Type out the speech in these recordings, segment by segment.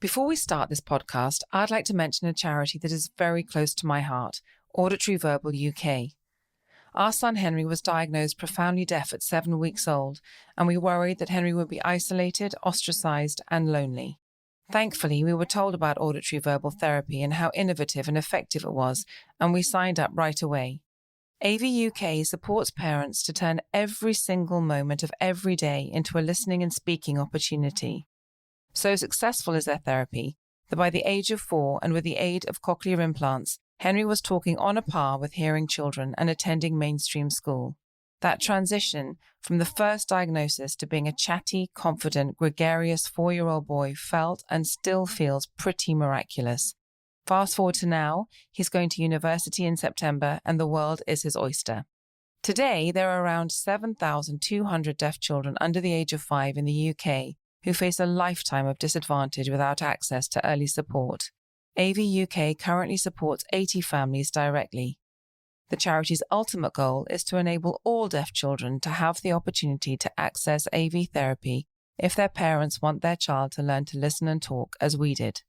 Before we start this podcast, I'd like to mention a charity that is very close to my heart, Auditory Verbal UK. Our son Henry was diagnosed profoundly deaf at 7 weeks old, and we worried that Henry would be isolated, ostracised, and lonely. Thankfully, we were told about auditory verbal therapy and how innovative and effective it was, and we signed up right away. AV UK supports parents to turn every single moment of every day into a listening and speaking opportunity. So successful is their therapy that by the age of 4 and with the aid of cochlear implants, Henry was talking on a par with hearing children and attending mainstream school. That transition from the first diagnosis to being a chatty, confident, gregarious 4-year-old boy felt and still feels pretty miraculous. Fast forward to now, he's going to university in September and the world is his oyster. Today, there are around 7,200 deaf children under the age of 5 in the UK who face a lifetime of disadvantage without access to early support. AV UK currently supports 80 families directly. The charity's ultimate goal is to enable all deaf children to have the opportunity to access AV therapy if their parents want their child to learn to listen and talk as we did.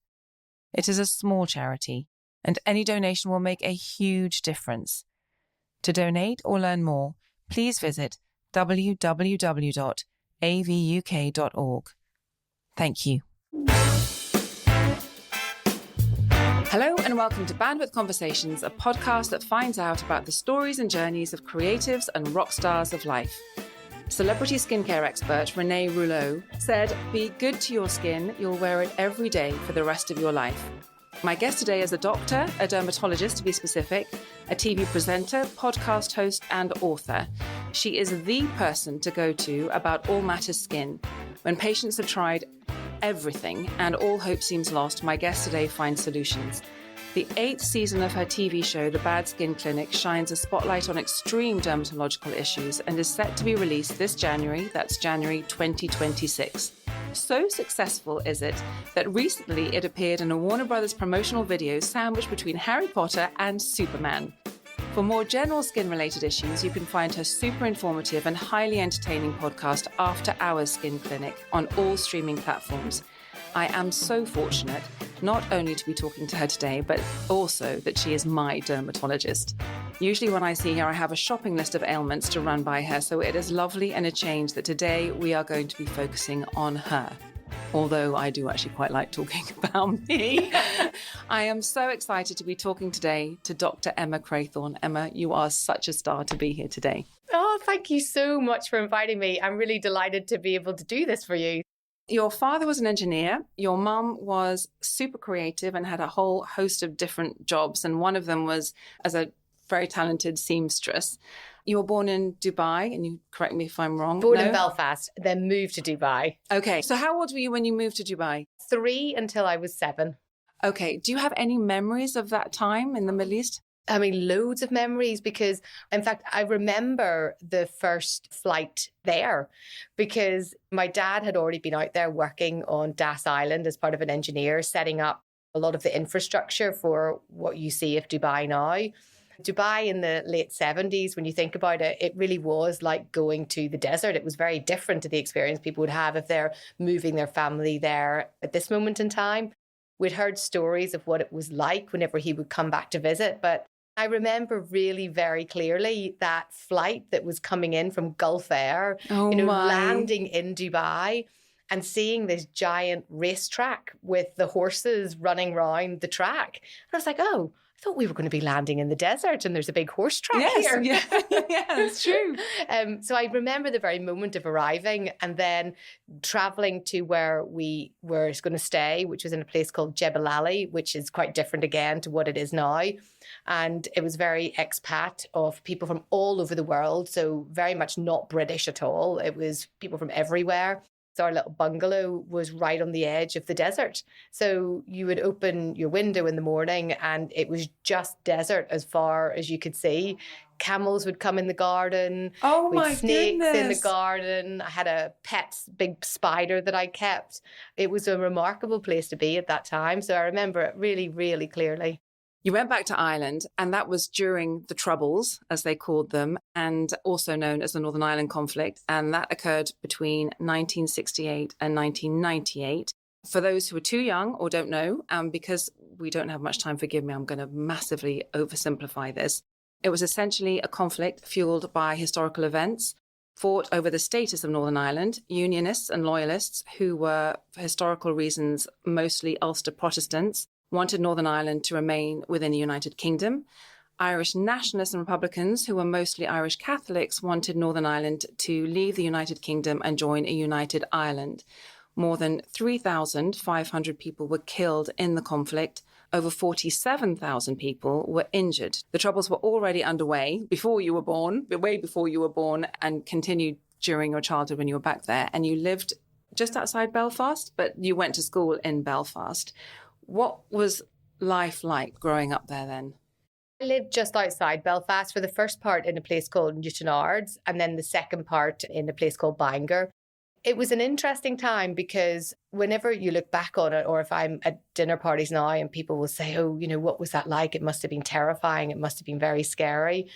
It is a small charity, and any donation will make a huge difference. To donate or learn more, please visit www.avuk.org. Thank you. Hello and welcome to Bandwidth Conversations, a podcast that finds out about the stories and journeys of creatives and rock stars of life. Celebrity skincare expert Renee Rouleau said, "Be good to your skin, you'll wear it every day for the rest of your life." My guest today is a doctor, a dermatologist to be specific, a TV presenter, podcast host and author. She is the person to go to about all matters skin. When patients have tried everything and all hope seems lost, my guest today finds solutions. The 8th season of her TV show, The Bad Skin Clinic, shines a spotlight on extreme dermatological issues and is set to be released this January, that's January 2026. So successful is it that recently it appeared in a Warner Brothers promotional video sandwiched between Harry Potter and Superman. For more general skin-related issues, you can find her super informative and highly entertaining podcast, After Hours Skin Clinic, on all streaming platforms. I am so fortunate not only to be talking to her today, but also that she is my dermatologist. Usually when I see her, I have a shopping list of ailments to run by her, so it is lovely and a change that today we are going to be focusing on her. Although I do actually quite like talking about me. I am so excited to be talking today to Dr. Emma Craythorne. Emma, you are such a star to be here today. Oh, thank you so much for inviting me. I'm really delighted to be able to do this for you. Your father was an engineer. Your mum was super creative and had a whole host of different jobs. And one of them was as a very talented seamstress. You were born in Dubai, and you correct me if I'm wrong. Born in Belfast, then moved to Dubai. Okay. So how old were you when you moved to Dubai? 3 until I was 7. Okay. Do you have any memories of that time in the Middle East? I mean, loads of memories because, in fact, I remember the first flight there because my dad had already been out there working on Das Island as part of an engineer, setting up a lot of the infrastructure for what you see of Dubai now. Dubai in the late 70s, when you think about it, it really was like going to the desert. It was very different to the experience people would have if they're moving their family there at this moment in time. We'd heard stories of what it was like whenever he would come back to visit, but I remember really very clearly that flight that was coming in from Gulf Air, landing in Dubai and seeing this giant racetrack with the horses running around the track. And I was like, oh, I thought we were going to be landing in the desert and there's a big horse track here. Yeah, it's true. So I remember the very moment of arriving and then traveling to where we were going to stay, which was in a place called Jebel Ali, which is quite different again to what it is now. And it was very expat of people from all over the world. So very much not British at all. It was people from everywhere. So our little bungalow was right on the edge of the desert. So you would open your window in the morning and it was just desert as far as you could see. Camels would come in the garden. Oh my snakes goodness. in the garden. I had a pet big spider that I kept. It was a remarkable place to be at that time. So I remember it really, really clearly. You went back to Ireland, and that was during the Troubles, as they called them, and also known as the Northern Ireland conflict. And that occurred between 1968 and 1998. For those who are too young or don't know, because we don't have much time, forgive me, I'm going to massively oversimplify this. It was essentially a conflict fueled by historical events, fought over the status of Northern Ireland. Unionists and loyalists, who were, for historical reasons, mostly Ulster Protestants, wanted Northern Ireland to remain within the United Kingdom. Irish nationalists and Republicans, who were mostly Irish Catholics, wanted Northern Ireland to leave the United Kingdom and join a united Ireland. More than 3,500 people were killed in the conflict. Over 47,000 people were injured. The Troubles were already underway before you were born, way before you were born, and continued during your childhood when you were back there. And you lived just outside Belfast, but you went to school in Belfast. What was life like growing up there then? I lived just outside Belfast for the first part in a place called Newtownards, and then the second part in a place called Bangor. It was an interesting time because whenever you look back on it, or if I'm at dinner parties now and people will say, oh, what was that like? It must have been terrifying. It must have been very scary.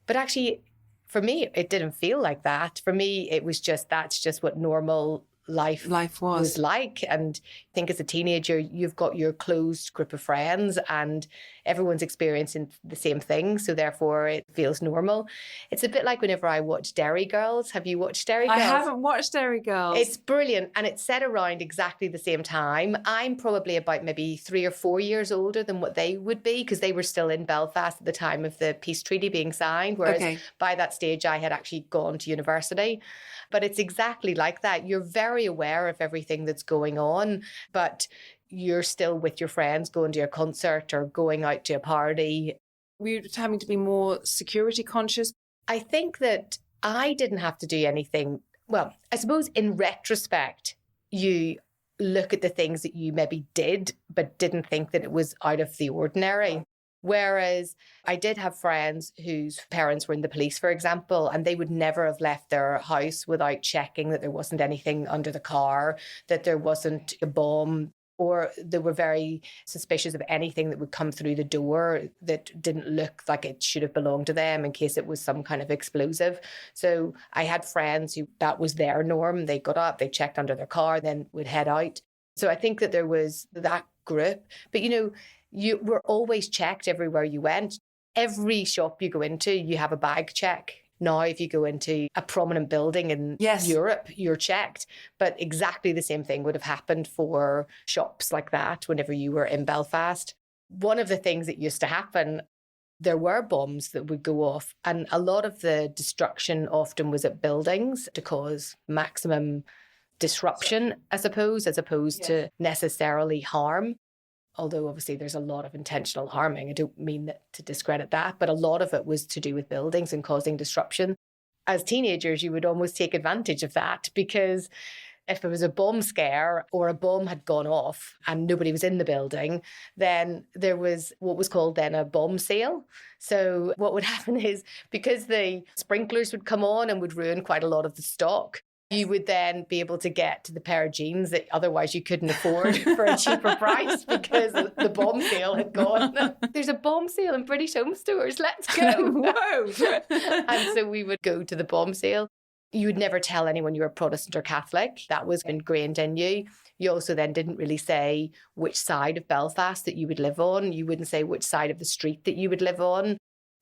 But actually, for me, it didn't feel like that. For me, it was that's just what normal life was like. And I think as a teenager, you've got your closed group of friends and everyone's experiencing the same thing. So therefore it feels normal. It's a bit like whenever I watch Derry Girls. Have you watched Derry Girls? I haven't watched Derry Girls. It's brilliant. And it's set around exactly the same time. I'm probably about maybe 3 or 4 years older than what they would be because they were still in Belfast at the time of the peace treaty being signed. Whereas by that stage, I had actually gone to university. But it's exactly like that. You're very aware of everything that's going on, but you're still with your friends going to a concert or going out to a party. Were you having to be more security conscious? I think that I didn't have to do anything. Well, I suppose in retrospect, you look at the things that you maybe did, but didn't think that it was out of the ordinary. Whereas I did have friends whose parents were in the police, for example, and they would never have left their house without checking that there wasn't anything under the car, that there wasn't a bomb, or they were very suspicious of anything that would come through the door that didn't look like it should have belonged to them in case it was some kind of explosive. So I had friends who that was their norm. They got up, they checked under their car, then would head out. So I think that there was that group. But, you were always checked everywhere you went. Every shop you go into, you have a bag check. Now, if you go into a prominent building in Europe, you're checked. But exactly the same thing would have happened for shops like that whenever you were in Belfast. One of the things that used to happen, there were bombs that would go off. And a lot of the destruction often was at buildings to cause maximum disruption, I suppose, as opposed to necessarily harm. Although obviously there's a lot of intentional harming. I don't mean to discredit that, but a lot of it was to do with buildings and causing disruption. As teenagers, you would almost take advantage of that because if there was a bomb scare or a bomb had gone off and nobody was in the building, then there was what was called then a bomb sale. So what would happen is because the sprinklers would come on and would ruin quite a lot of the stock, you would then be able to get to the pair of jeans that otherwise you couldn't afford for a cheaper price because the bomb sale had gone. There's a bomb sale in British Home Stores. Let's go. Whoa. And so we would go to the bomb sale. You would never tell anyone you were Protestant or Catholic. That was ingrained in you. You also then didn't really say which side of Belfast that you would live on. You wouldn't say which side of the street that you would live on.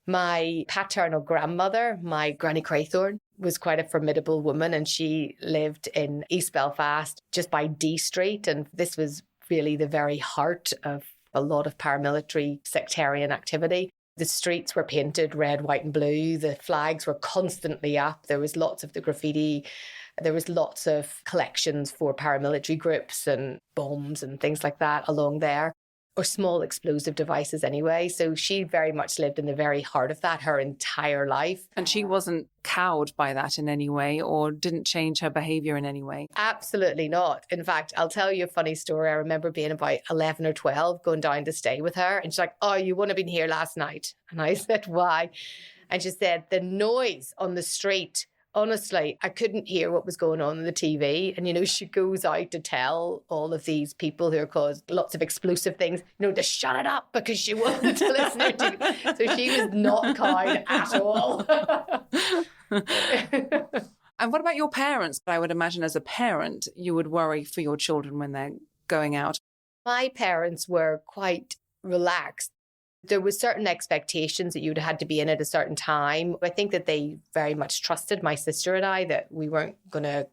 My paternal grandmother, my Granny Craythorne, was quite a formidable woman, and she lived in East Belfast just by D Street. And this was really the very heart of a lot of paramilitary sectarian activity. The streets were painted red, white and blue. The flags were constantly up. There was lots of the graffiti. There was lots of collections for paramilitary groups and bombs and things like that along there, or small explosive devices anyway. So she very much lived in the very heart of that her entire life. And she wasn't cowed by that in any way or didn't change her behaviour in any way? Absolutely not. In fact, I'll tell you a funny story. I remember being about 11 or 12, going down to stay with her. And she's like, oh, you wouldn't have been here last night. And I said, why? And she said, the noise on the street. Honestly, I couldn't hear what was going on the TV. And, she goes out to tell all of these people who are caused lots of explosive things, to shut it up because she wanted to listen to TV. So she was not cowed at all. And what about your parents? I would imagine as a parent, you would worry for your children when they're going out? My parents were quite relaxed. There was certain expectations that you'd had to be in at a certain time. I think that they very much trusted my sister and I that we weren't going to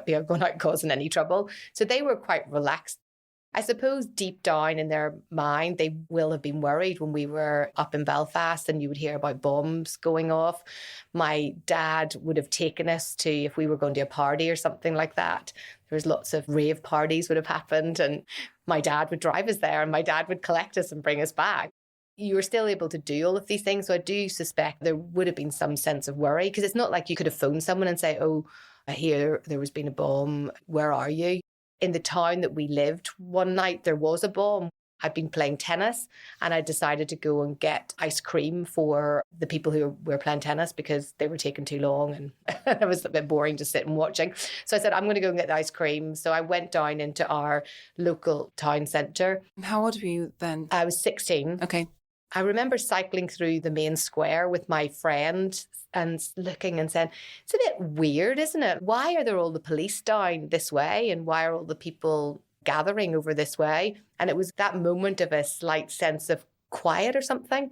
be going out causing any trouble. So they were quite relaxed. I suppose deep down in their mind, they will have been worried when we were up in Belfast and you would hear about bombs going off. My dad would have taken us to, if we were going to a party or something like that, there was lots of rave parties would have happened and my dad would drive us there and my dad would collect us and bring us back. You were still able to do all of these things. So I do suspect there would have been some sense of worry because it's not like you could have phoned someone and say, oh, I hear there was been a bomb. Where are you? In the town that we lived, one night there was a bomb. I'd been playing tennis and I decided to go and get ice cream for the people who were playing tennis because they were taking too long and it was a bit boring just sitting watching. So I said, I'm going to go and get the ice cream. So I went down into our local town centre. How old were you then? I was 16. Okay. I remember cycling through the main square with my friend and looking and saying, it's a bit weird, isn't it? Why are there all the police down this way? And why are all the people gathering over this way? And it was that moment of a slight sense of quiet or something.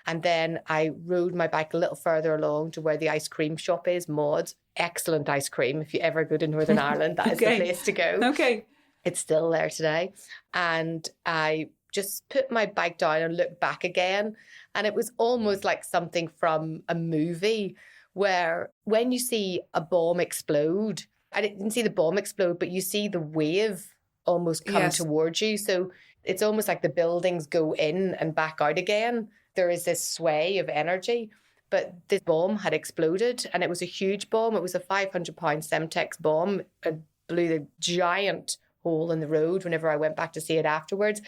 And then I rode my bike a little further along to where the ice cream shop is, Maud's. Excellent ice cream. If you ever go to Northern Ireland, that is the place to go. Okay. It's still there today. And I just put my bike down and looked back again. And it was almost like something from a movie where when you see a bomb explode, I didn't see the bomb explode, but you see the wave almost come towards you. So it's almost like the buildings go in and back out again. There is this sway of energy. But this bomb had exploded and it was a huge bomb. It was a 500-pound Semtex bomb. It blew the giant hole in the road whenever I went back to see it afterwards.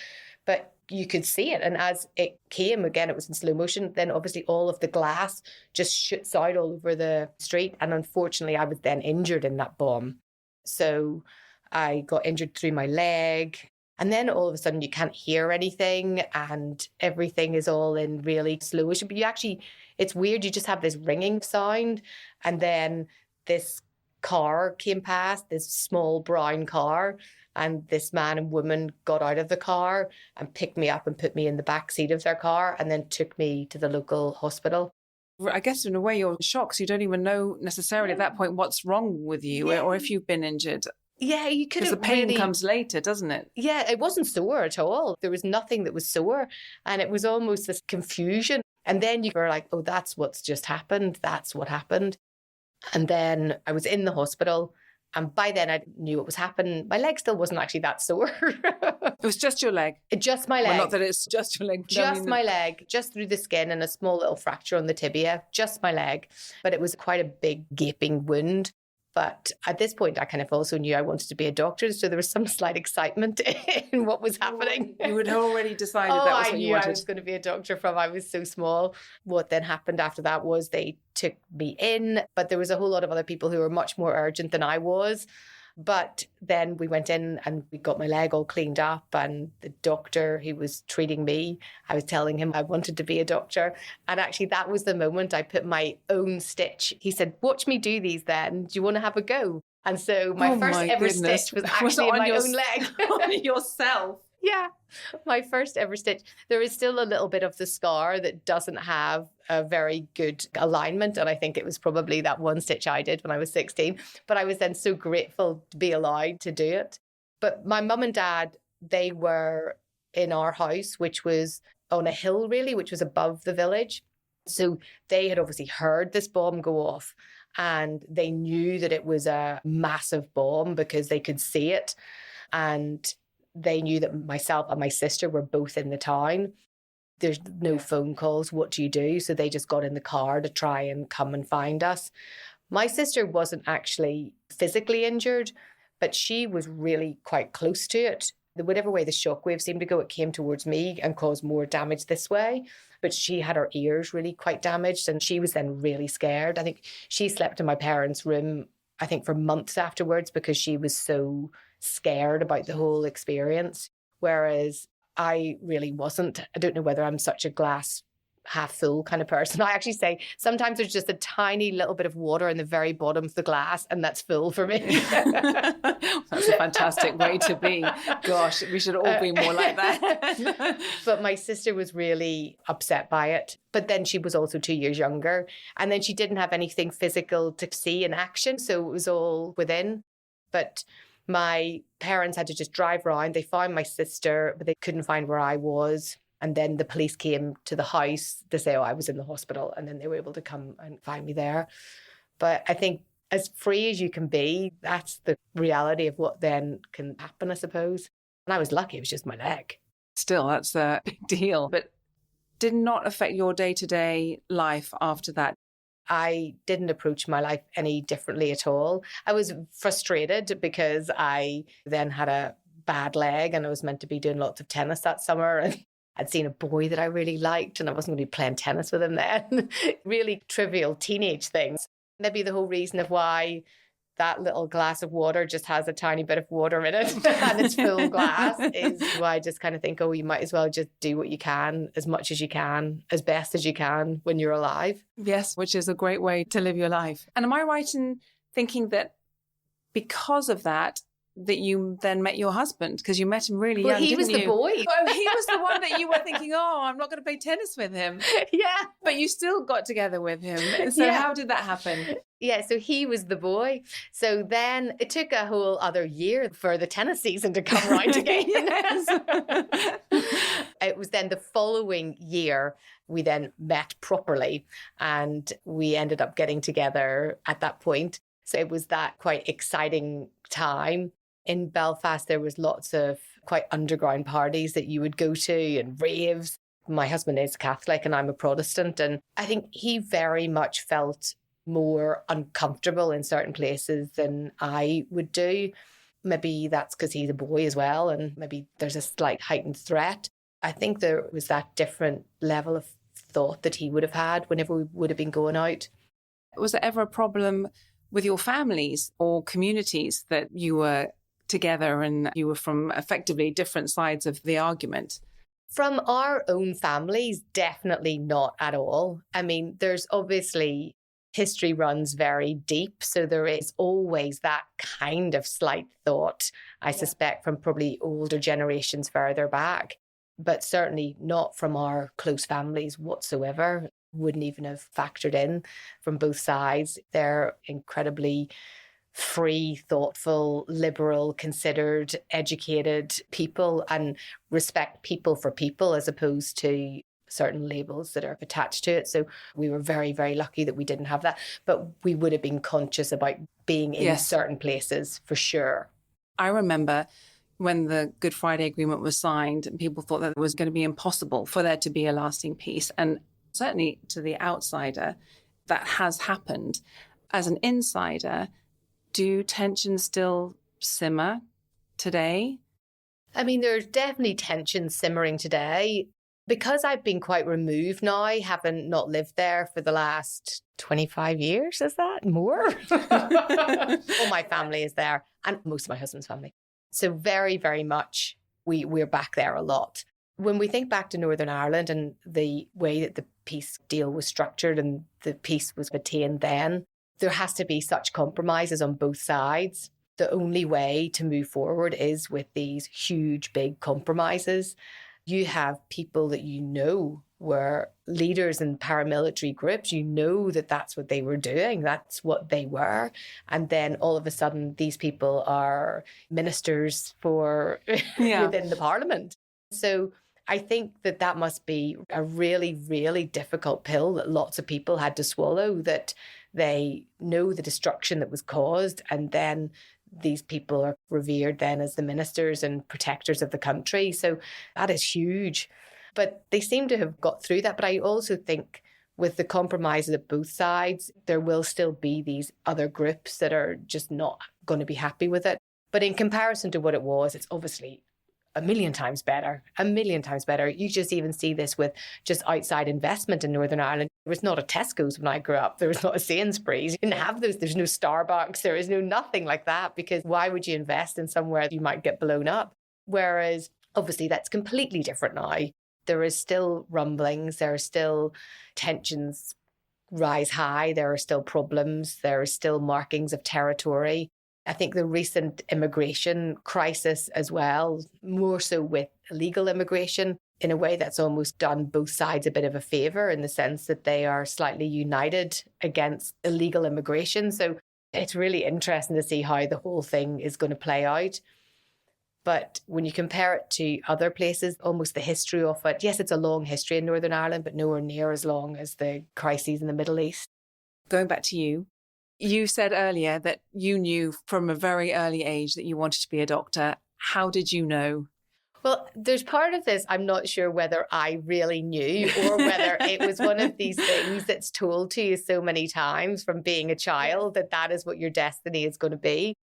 But you could see it. And as it came, again, it was in slow motion. Then obviously all of the glass just shoots out all over the street. And unfortunately, I was then injured in that bomb. So I got injured through my leg. And then all of a sudden you can't hear anything and everything is all in really slow motion. But you actually, it's weird. You just have this ringing sound. And then this car came past, this small brown car. And this man and woman got out of the car and picked me up and put me in the back seat of their car and then took me to the local hospital. I guess in a way you're shocked. So you don't even know necessarily at that point what's wrong with you or if you've been injured. Yeah, you could have. Because the pain comes later, doesn't it? Yeah, it wasn't sore at all. There was nothing that was sore. And it was almost this confusion. And then you were like, oh, that's what's just happened. That's what happened. And then I was in the hospital. And by then I knew what was happening. My leg still wasn't actually that sore. It was just your leg? Just my leg. Well, not that it's just your leg. Just my leg, just through the skin and a small little fracture on the tibia. Just my leg. But it was quite a big gaping wound. But at this point, I kind of also knew I wanted to be a doctor. So there was some slight excitement in what was happening. You had already decided that was what you wanted. I was going to be a doctor from I was so small. What then happened after that was they took me in, but there was a whole lot of other people who were much more urgent than I was. But then we went in and we got my leg all cleaned up, and the doctor who was treating me, I was telling him I wanted to be a doctor. And actually that was the moment I put my own stitch. He said, watch me do these then. Do you want to have a go? And so my first ever stitch was actually in my own leg. On yourself? Yeah, my first ever stitch. There is still a little bit of the scar that doesn't have a very good alignment. And I think it was probably that one stitch I did when I was 16. But I was then so grateful to be allowed to do it. But my mum and dad, they were in our house, which was on a hill really, which was above the village. So they had obviously heard this bomb go off and they knew that it was a massive bomb because they could see it. And they knew that myself and my sister were both in the town. There's no phone calls. What do you do? So they just got in the car to try and come and find us. My sister wasn't actually physically injured, but she was really quite close to it. Whatever way the shockwave seemed to go, it came towards me and caused more damage this way. But she had her ears really quite damaged and she was then really scared. I think she slept in my parents' room, I think for months afterwards because she was so scared about the whole experience. Whereas I really wasn't. I don't know whether I'm such a glass half full kind of person. I actually say sometimes there's just a tiny little bit of water in the very bottom of the glass, and that's full for me. That's a fantastic way to be. Gosh, we should all be more like that. But my sister was really upset by it. But then she was also 2 years younger. And then she didn't have anything physical to see in action. So it was all within. But my parents had to just drive around. They found my sister, but they couldn't find where I was. And then the police came to the house to say, oh, I was in the hospital. And then they were able to come and find me there. But I think as free as you can be, that's the reality of what then can happen, I suppose. And I was lucky. It was just my leg. Still, that's a big deal. But did not affect your day-to-day life after that? I didn't approach my life any differently at all. I was frustrated because I then had a bad leg and I was meant to be doing lots of tennis that summer. And I'd seen a boy that I really liked and I wasn't going to be playing tennis with him then. Really trivial teenage things. Maybe the whole reason of why that little glass of water just has a tiny bit of water in it and it's full glass is why I just kind of think, oh, you might as well just do what you can, as much as you can, as best as you can when you're alive. Yes, which is a great way to live your life. And am I right in thinking that because of that you then met your husband? Because you met him really young, he was didn't the you? boy. Oh, he was the one that you were thinking, oh, I'm not going to play tennis with him. Yeah. But you still got together with him. So how did that happen? Yeah, so he was the boy. So then it took a whole other year for the tennis season to come round again. It was then the following year we then met properly and we ended up getting together at that point. So it was that quite exciting time. In Belfast, there was lots of quite underground parties that you would go to and raves. My husband is Catholic and I'm a Protestant. And I think he very much felt more uncomfortable in certain places than I would do. Maybe that's because he's a boy as well. And maybe there's a slight heightened threat. I think there was that different level of thought that he would have had whenever we would have been going out. Was there ever a problem with your families or communities that you were together and you were from effectively different sides of the argument? From our own families, definitely not at all. I mean, there's obviously history runs very deep. So there is always that kind of slight thought, I suspect, from probably older generations further back, but certainly not from our close families whatsoever. Wouldn't even have factored in from both sides. They're incredibly free, thoughtful, liberal, considered, educated people and respect people for people as opposed to certain labels that are attached to it. So we were very, very lucky that we didn't have that. But we would have been conscious about being in certain places for sure. I remember when the Good Friday Agreement was signed, people thought that it was going to be impossible for there to be a lasting peace. And certainly to the outsider, that has happened. As an insider, do tensions still simmer today? I mean, there's definitely tension simmering today. Because I've been quite removed now, having not lived there for the last 25 years, is that more? All my family is there and most of my husband's family. So very, very much we're back there a lot. When we think back to Northern Ireland and the way that the peace deal was structured and the peace was attained then, there has to be such compromises on both sides. The only way to move forward is with these huge, big compromises. You have people that you know were leaders in paramilitary groups. You know that that's what they were doing. That's what they were. And then all of a sudden, these people are ministers for within the parliament. So I think that that must be a really, really difficult pill that lots of people had to swallow, that they know the destruction that was caused and then these people are revered then as the ministers and protectors of the country. So that is huge. But they seem to have got through that. But I also think with the compromises of both sides, there will still be these other groups that are just not going to be happy with it. But in comparison to what it was, it's obviously a million times better. You just even see this with just outside investment in Northern Ireland. There was not a Tesco's when I grew up. There was not a Sainsbury's. You didn't have those. There's no Starbucks. There is no nothing like that, because why would you invest in somewhere you might get blown up? Whereas obviously that's completely different now. there is still rumblings, there are still tensions rise high, there are still problems, there are still markings of territory. I think the recent immigration crisis as well, more so with illegal immigration, in a way that's almost done both sides a bit of a favour in the sense that they are slightly united against illegal immigration. So it's really interesting to see how the whole thing is going to play out. But when you compare it to other places, almost the history of it, yes, it's a long history in Northern Ireland, but nowhere near as long as the crises in the Middle East. Going back to you, you said earlier that you knew from a very early age that you wanted to be a doctor. How did you know? Well, there's part of this, I'm not sure whether I really knew or whether it was one of these things that's told to you so many times from being a child that that is what your destiny is going to be.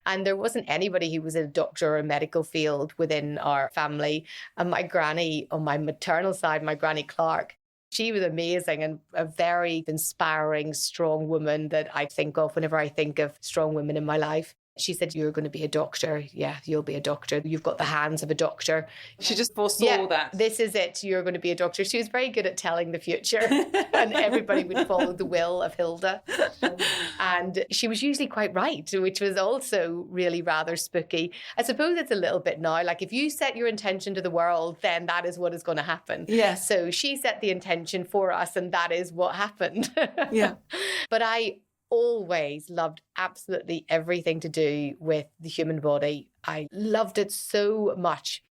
And there wasn't anybody who was a doctor or a medical field within our family. And my granny, on my maternal side, my granny Clark, she was amazing and a very inspiring, strong woman that I think of whenever I think of strong women in my life. She said, "You're going to be a doctor. Yeah, you'll be a doctor. You've got the hands of a doctor." She just foresaw that. This is it. You're going to be a doctor. She was very good at telling the future and everybody would follow the will of Hilda. And she was usually quite right, which was also really rather spooky. I suppose it's a little bit now, like if you set your intention to the world, then that is what is going to happen. Yes. So she set the intention for us and that is what happened. Yeah. But I always loved absolutely everything to do with the human body. I loved it so much.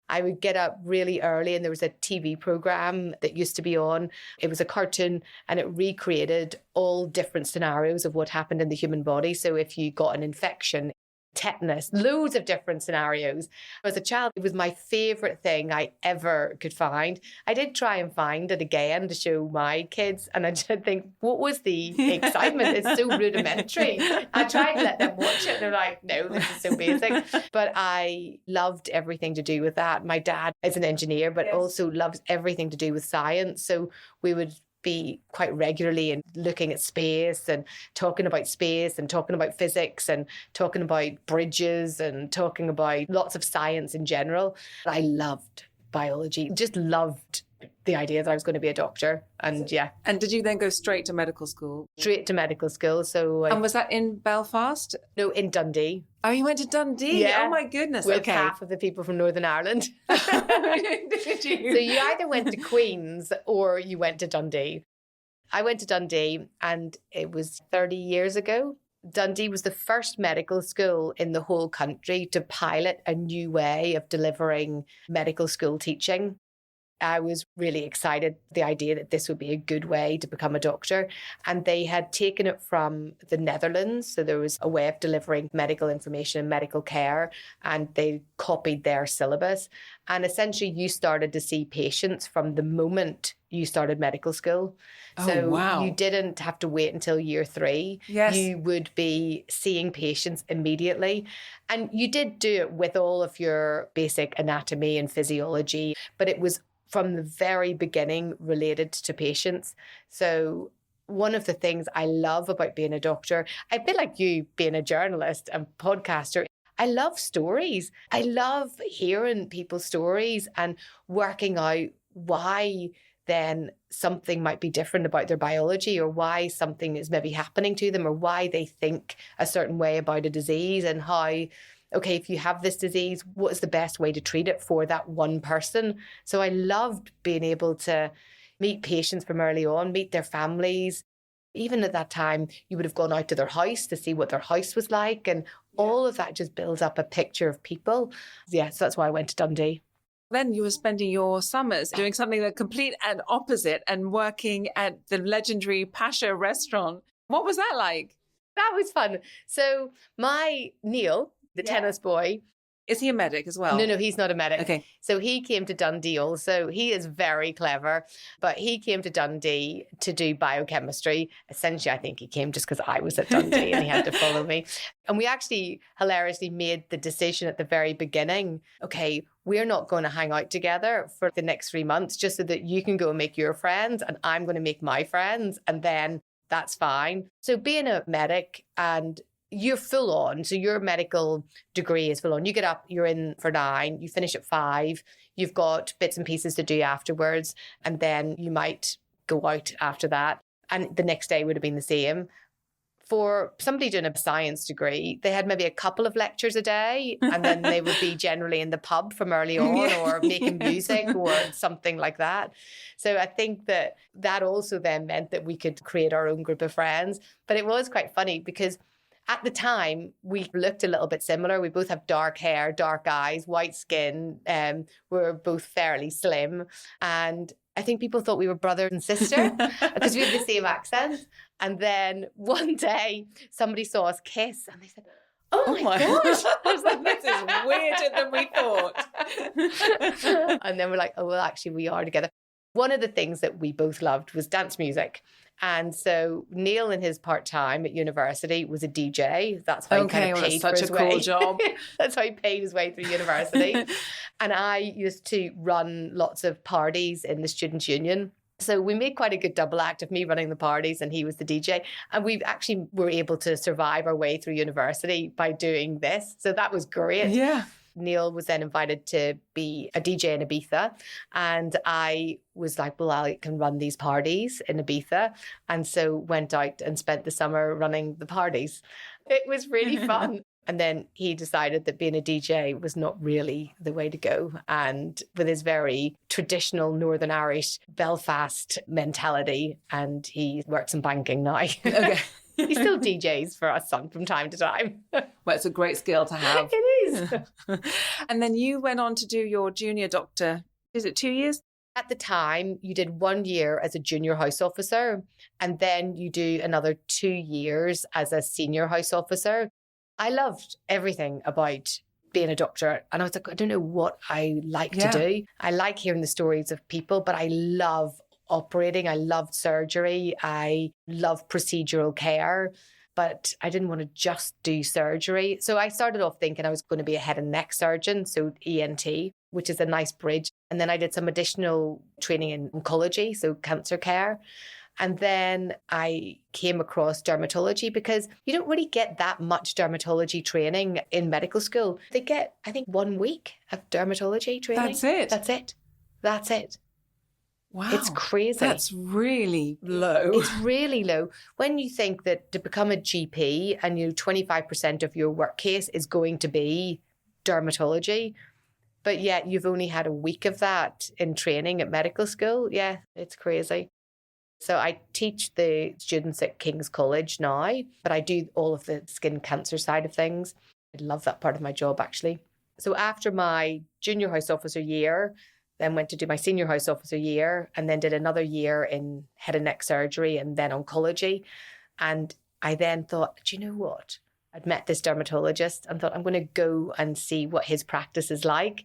I would get up really early and there was a TV program that used to be on. It was a cartoon and it recreated all different scenarios of what happened in the human body. So if you got an infection, tetanus, loads of different scenarios. As a child, it was my favourite thing I ever could find. I did try and find it again to show my kids, and I just think, what was the excitement? It's so rudimentary. I tried to let them watch it, and they're like, no, this is so basic. But I loved everything to do with that. My dad is an engineer, but also loves everything to do with science. So we would be quite regularly and looking at space and talking about physics and talking about bridges and talking about lots of science in general. I loved biology, just loved the idea that I was going to be a doctor. And yeah. And did you then go straight to medical school? Straight to medical school. So and was that in Belfast? No, in Dundee. Oh, you went to Dundee? Yeah. Oh my goodness. With okay. half of the people from Northern Ireland. Did you? So you either went to Queen's or you went to Dundee. I went to Dundee and it was 30 years ago. Dundee was the first medical school in the whole country to pilot a new way of delivering medical school teaching. I was really excited, the idea that this would be a good way to become a doctor. And they had taken it from the Netherlands. So there was a way of delivering medical information and medical care, and they copied their syllabus. And essentially you started to see patients from the moment you started medical school. So wow. You didn't have to wait until year 3. Yes. You would be seeing patients immediately. And you did do it with all of your basic anatomy and physiology, but it was from the very beginning related to patients. So one of the things I love about being a doctor, a bit like you being a journalist and podcaster, I love stories. I love hearing people's stories and working out why then something might be different about their biology, or why something is maybe happening to them, or why they think a certain way about a disease, and how, okay, if you have this disease, what is the best way to treat it for that one person? So I loved being able to meet patients from early on, meet their families. Even at that time, you would have gone out to their house to see what their house was like. And all of that just builds up a picture of people. Yeah, so that's why I went to Dundee. Then you were spending your summers doing something the complete and opposite and working at the legendary Pasha restaurant. What was that like? That was fun. So my Neil, the tennis boy. Is he a medic as well? No, he's not a medic. Okay. So he came to Dundee also. He is very clever, but he came to Dundee to do biochemistry. Essentially, I think he came just because I was at Dundee and he had to follow me. And we actually hilariously made the decision at the very beginning, okay, we're not going to hang out together for the next 3 months just so that you can go and make your friends and I'm going to make my friends, and then that's fine. So being a medic, and you're full on. So your medical degree is full on. You get up, you're in for 9, you finish at 5, you've got bits and pieces to do afterwards, and then you might go out after that. And the next day would have been the same. For somebody doing a science degree, they had maybe a couple of lectures a day, and then they would be generally in the pub from early on or making music or something like that. So I think that also then meant that we could create our own group of friends. But it was quite funny because at the time, we looked a little bit similar. We both have dark hair, dark eyes, white skin. We're both fairly slim. And I think people thought we were brother and sister because we had the same accent. And then one day, somebody saw us kiss and they said, oh my gosh. I was like, this is weirder than we thought. And then we're like, oh, well, actually, we are together. One of the things that we both loved was dance music. And so Neil, in his part-time at university, was a DJ. That's how he kind of paid for his way. Such a cool job. That's how he paid his way through university. And I used to run lots of parties in the Students' Union. So we made quite a good double act of me running the parties and he was the DJ. And we actually were able to survive our way through university by doing this. So that was great. Yeah. Neil was then invited to be a DJ in Ibiza. And I was like, well, I can run these parties in Ibiza. And so went out and spent the summer running the parties. It was really fun. And then he decided that being a DJ was not really the way to go. And with his very traditional Northern Irish Belfast mentality, and he works in banking now. Okay. He still DJs for us from time to time. Well, it's a great skill to have. It is. And then you went on to do your junior doctor, is it 2 years? At the time, you did 1 year as a junior house officer, and then you do another 2 years as a senior house officer. I loved everything about being a doctor. And I was like, I don't know what I like to do. I like hearing the stories of people, but I love operating. I loved surgery. I love procedural care, but I didn't want to just do surgery. So I started off thinking I was going to be a head and neck surgeon, so ENT, which is a nice bridge. And then I did some additional training in oncology, so cancer care. And then I came across dermatology because you don't really get that much dermatology training in medical school. They get, I think, 1 week of dermatology training. That's it? That's it. Wow. It's crazy. That's really low. It's really low. When you think that to become a GP and 25% of your work case is going to be dermatology, but yet you've only had a week of that in training at medical school. Yeah, it's crazy. So I teach the students at King's College now, but I do all of the skin cancer side of things. I love that part of my job, actually. So after my junior house officer year, then went to do my senior house officer year, and then did another year in head and neck surgery and then oncology. And I then thought, do you know what? I'd met this dermatologist and thought, I'm going to go and see what his practice is like.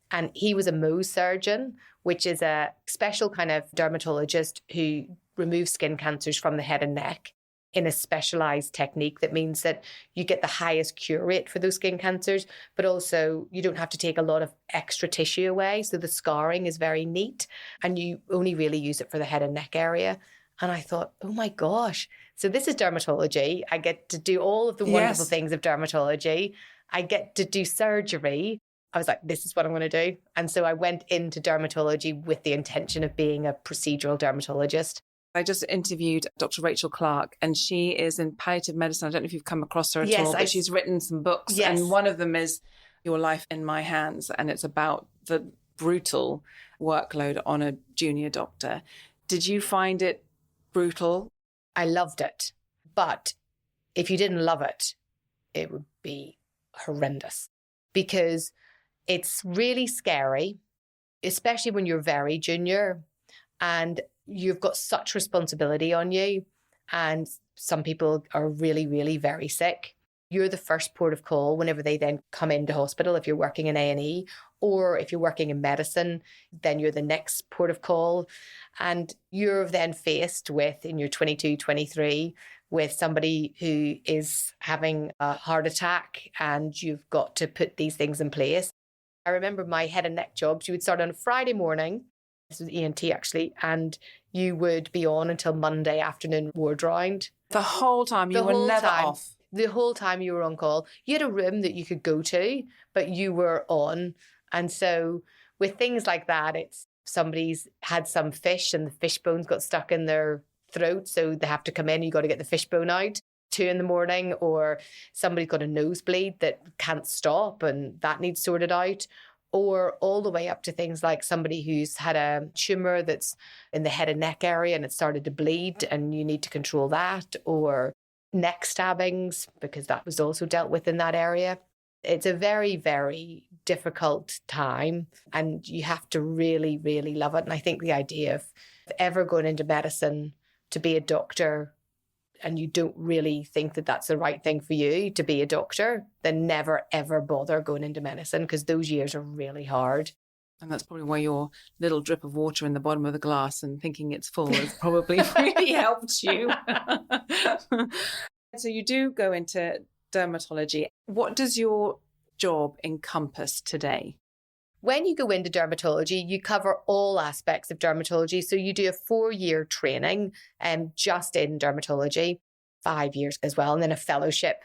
And he was a Mohs surgeon, which is a special kind of dermatologist who removes skin cancers from the head and neck in a specialized technique that means that you get the highest cure rate for those skin cancers, but also you don't have to take a lot of extra tissue away. So the scarring is very neat and you only really use it for the head and neck area. And I thought, oh my gosh, so this is dermatology. I get to do all of the wonderful things of dermatology. I get to do surgery. I was like, this is what I'm going to do. And so I went into dermatology with the intention of being a procedural dermatologist. I just interviewed Dr. Rachel Clark, and she is in palliative medicine. I don't know if you've come across her at all, but she's written some books. Yes. And one of them is Your Life in My Hands. And it's about the brutal workload on a junior doctor. Did you find it brutal? I loved it. But if you didn't love it, it would be horrendous because it's really scary, especially when you're very junior and you've got such responsibility on you. And some people are really, really very sick. You're the first port of call whenever they then come into hospital, if you're working in A&E, or if you're working in medicine, then you're the next port of call. And you're then faced with, in your 22, 23, with somebody who is having a heart attack and you've got to put these things in place. I remember my head and neck jobs. You would start on a Friday morning. This was ENT actually. And you would be on until Monday afternoon ward round. The whole time you were never off. The whole time you were on call. You had a room that you could go to, but you were on. And so with things like that, it's somebody's had some fish and the fish bones got stuck in their throat, so they have to come in, you got to get the fish bone out 2 a.m, or somebody's got a nosebleed that can't stop and that needs sorted out, or all the way up to things like somebody who's had a tumor that's in the head and neck area and it started to bleed and you need to control that, or neck stabbings, because that was also dealt with in that area. It's a very, very difficult time and you have to really, really love it. And I think the idea of ever going into medicine to be a doctor and you don't really think that that's the right thing for you to be a doctor, then never, ever bother going into medicine, because those years are really hard. And that's probably why your little drip of water in the bottom of the glass and thinking it's full has probably really helped you. So you do go into dermatology. What does your job encompass today? When you go into dermatology, you cover all aspects of dermatology. So you do a 4-year training just in dermatology, 5 years as well, and then a fellowship.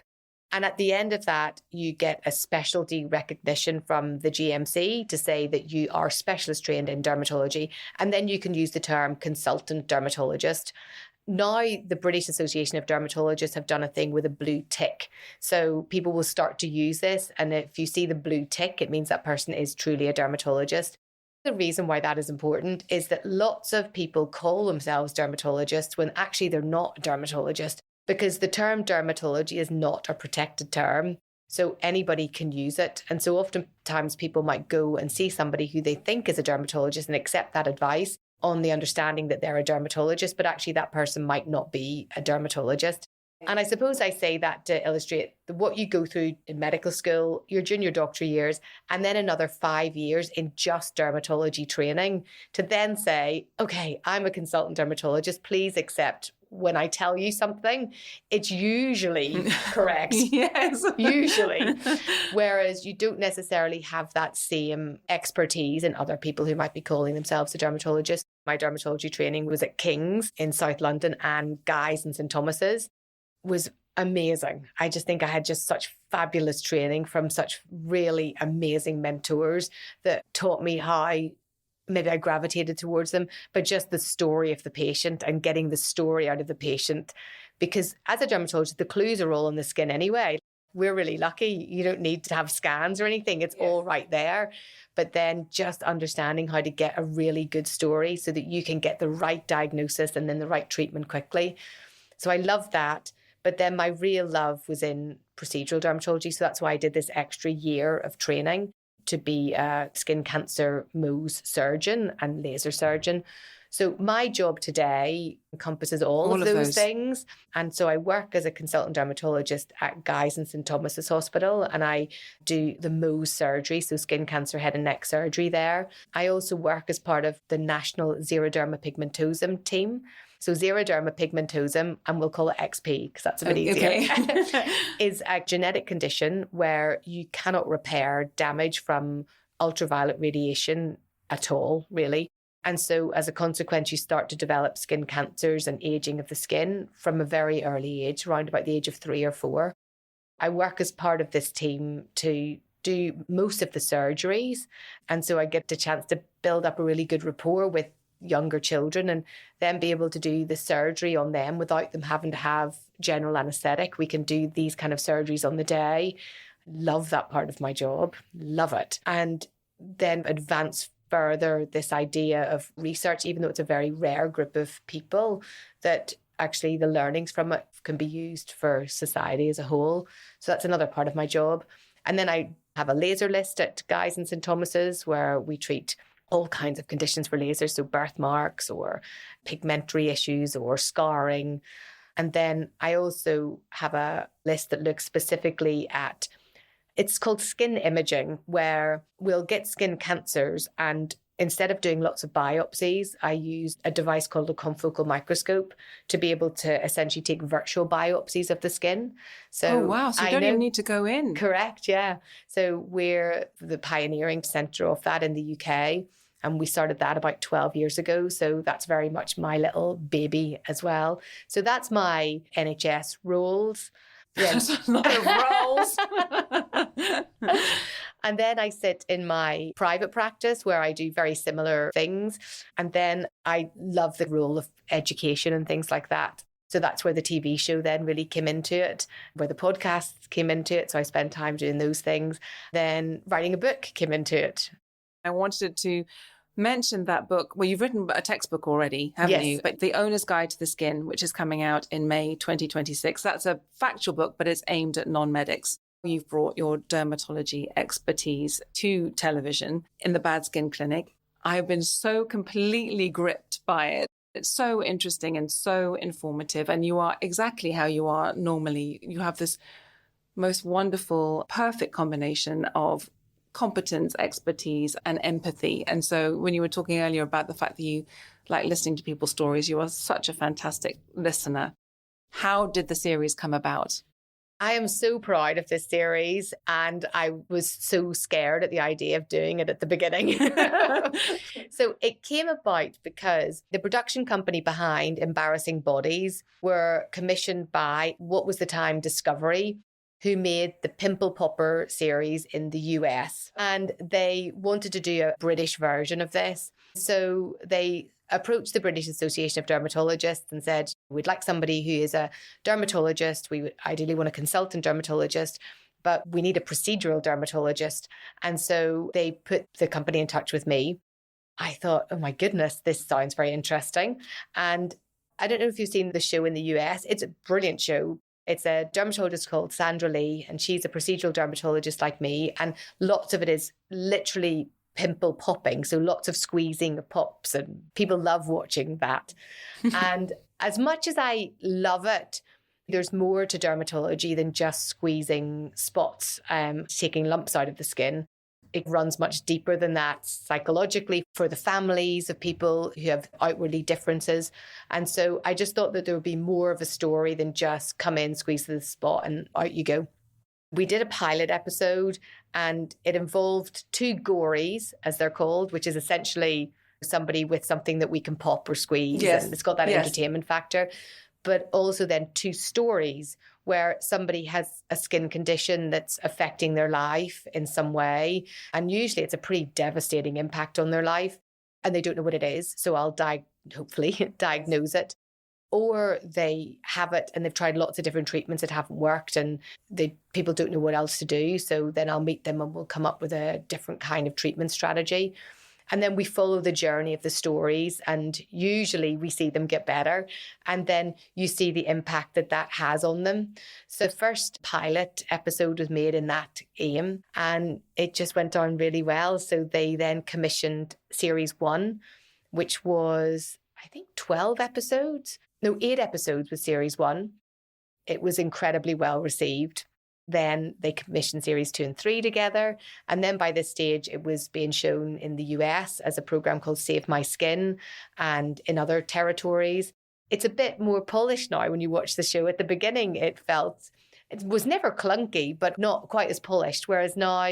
And at the end of that, you get a specialty recognition from the GMC to say that you are specialist trained in dermatology. And then you can use the term consultant dermatologist. Now, the British Association of Dermatologists have done a thing with a blue tick. So people will start to use this. And if you see the blue tick, it means that person is truly a dermatologist. The reason why that is important is that lots of people call themselves dermatologists when actually they're not a dermatologist, because the term dermatology is not a protected term. So anybody can use it. And so oftentimes people might go and see somebody who they think is a dermatologist and accept that advice on the understanding that they're a dermatologist, but actually that person might not be a dermatologist. And I suppose I say that to illustrate what you go through in medical school, your junior doctor years, and then another 5 years in just dermatology training to then say, okay, I'm a consultant dermatologist, please accept when I tell you something, it's usually correct. Yes. Usually. Whereas you don't necessarily have that same expertise in other people who might be calling themselves a dermatologist. My dermatology training was at King's in South London, and Guy's and St Thomas's was amazing. I just think I had just such fabulous training from such really amazing mentors that taught me how maybe I gravitated towards them, but just the story of the patient and getting the story out of the patient. Because as a dermatologist, the clues are all on the skin anyway. We're really lucky. You don't need to have scans or anything. It's all right there. But then just understanding how to get a really good story so that you can get the right diagnosis and then the right treatment quickly. So I love that. But then my real love was in procedural dermatology. So that's why I did this extra year of training to be a skin cancer Mohs surgeon and laser surgeon. So my job today encompasses all of those things. And so I work as a consultant dermatologist at Guy's and St Thomas's Hospital, and I do the Mohs surgery, so skin cancer head and neck surgery there. I also work as part of the National Xeroderma Pigmentosum team. So xeroderma pigmentosum, and we'll call it XP because that's a bit easier, is a genetic condition where you cannot repair damage from ultraviolet radiation at all, really. And so as a consequence, you start to develop skin cancers and aging of the skin from a very early age, around about the age of 3 or 4. I work as part of this team to do most of the surgeries. And so I get the chance to build up a really good rapport with younger children and then be able to do the surgery on them without them having to have general anesthetic. We can do these kind of surgeries on the day. Love that part of my job. Love it. And then advance further this idea of research, even though it's a very rare group of people, that actually the learnings from it can be used for society as a whole. So that's another part of my job. And then I have a laser list at Guy's and St Thomas's where we treat all kinds of conditions for lasers, so birthmarks or pigmentary issues or scarring. And then I also have a list that looks specifically at, it's called skin imaging, where we'll get skin cancers and instead of doing lots of biopsies, I use a device called a confocal microscope to be able to essentially take virtual biopsies of the skin. So, oh, wow. So you don't even need to go in. Correct, yeah. So we're the pioneering centre of that in the UK. And we started that about 12 years ago. So that's very much my little baby as well. So that's my NHS roles. Yes. There's a lot of roles. And then I sit in my private practice where I do very similar things. And then I love the role of education and things like that. So that's where the TV show then really came into it, where the podcasts came into it. So I spent time doing those things. Then writing a book came into it. I wanted to mention that book. Well, you've written a textbook already, haven't Yes. you? But The Owner's Guide to the Skin, which is coming out in May 2026. That's a factual book, but it's aimed at non-medics. You've brought your dermatology expertise to television in the Bad Skin Clinic. I've been so completely gripped by it. It's so interesting and so informative. And you are exactly how you are normally. You have this most wonderful, perfect combination of competence, expertise, and empathy. And so when you were talking earlier about the fact that you like listening to people's stories, you are such a fantastic listener. How did the series come about? I am so proud of this series, and I was so scared at the idea of doing it at the beginning. So it came about because the production company behind Embarrassing Bodies were commissioned by, what was the time, Discovery, who made the Pimple Popper series in the US. And they wanted to do a British version of this. So they approached the British Association of Dermatologists and said, we'd like somebody who is a dermatologist. We would ideally want a consultant dermatologist, but we need a procedural dermatologist. And so they put the company in touch with me. I thought, oh my goodness, this sounds very interesting. And I don't know if you've seen the show in the US. It's a brilliant show. It's a dermatologist called Sandra Lee, and she's a procedural dermatologist like me. And lots of it is literally pimple popping. So lots of squeezing of pops, and people love watching that. And as much as I love it, there's more to dermatology than just squeezing spots, taking lumps out of the skin. It runs much deeper than that psychologically for the families of people who have outwardly differences. And so I just thought that there would be more of a story than just come in, squeeze the spot, and out you go. We did a pilot episode, and it involved 2 gories, as they're called, which is essentially somebody with something that we can pop or squeeze. Yes. And it's got that Yes. entertainment factor. But also then 2 stories where somebody has a skin condition that's affecting their life in some way. And usually it's a pretty devastating impact on their life, and they don't know what it is. So I'll hopefully diagnose it. Or they have it and they've tried lots of different treatments that haven't worked, and people don't know what else to do. So then I'll meet them and we'll come up with a different kind of treatment strategy. And then we follow the journey of the stories, and usually we see them get better. And then you see the impact that has on them. So the first pilot episode was made in that aim, and it just went on really well. So they then commissioned series 1, which was, I think, 12 episodes. No, 8 episodes with series 1. It was incredibly well received. Then they commissioned series 2 and 3 together. And then by this stage, it was being shown in the US as a program called Save My Skin, and in other territories. It's a bit more polished now when you watch the show. At the beginning, it was never clunky, but not quite as polished. Whereas now,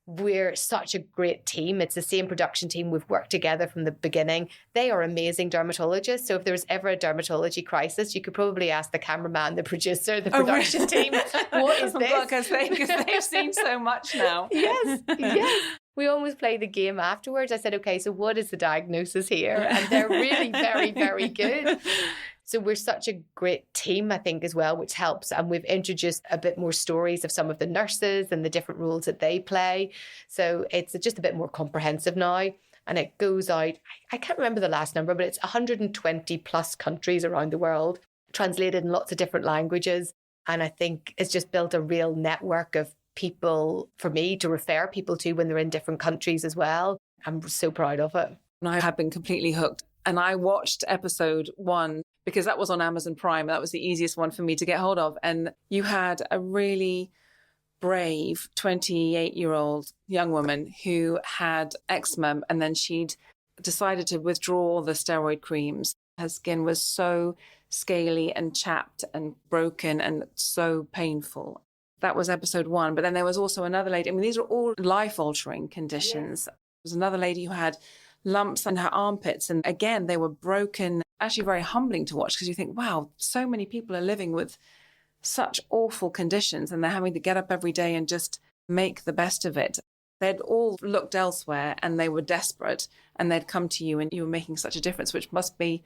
we're such a great team. It's the same production team. We've worked together from the beginning. They are amazing dermatologists. So if there was ever a dermatology crisis, you could probably ask the cameraman, the producer, the production team, what is this? Because they've seen so much now. Yes. We almost play the game afterwards. I said, okay, so what is the diagnosis here? And they're really very, very good. So we're such a great team, I think, as well, which helps. And we've introduced a bit more stories of some of the nurses and the different roles that they play. So it's just a bit more comprehensive now. And it goes out, I can't remember the last number, but it's 120 plus countries around the world, translated in lots of different languages. And I think it's just built a real network of people for me to refer people to when they're in different countries as well. I'm so proud of it. And I have been completely hooked. And I watched episode 1 because that was on Amazon Prime. That was the easiest one for me to get hold of. And you had a really brave 28-year-old young woman who had eczema, and then she'd decided to withdraw all the steroid creams. Her skin was so scaly and chapped and broken and so painful. That was episode 1. But then there was also another lady. I mean, these are all life-altering conditions. There was another lady who had lumps in her armpits. And again, they were broken. Actually very humbling to watch, because you think, wow, so many people are living with such awful conditions and they're having to get up every day and just make the best of it. They'd all looked elsewhere and they were desperate, and they'd come to you and you were making such a difference, which must be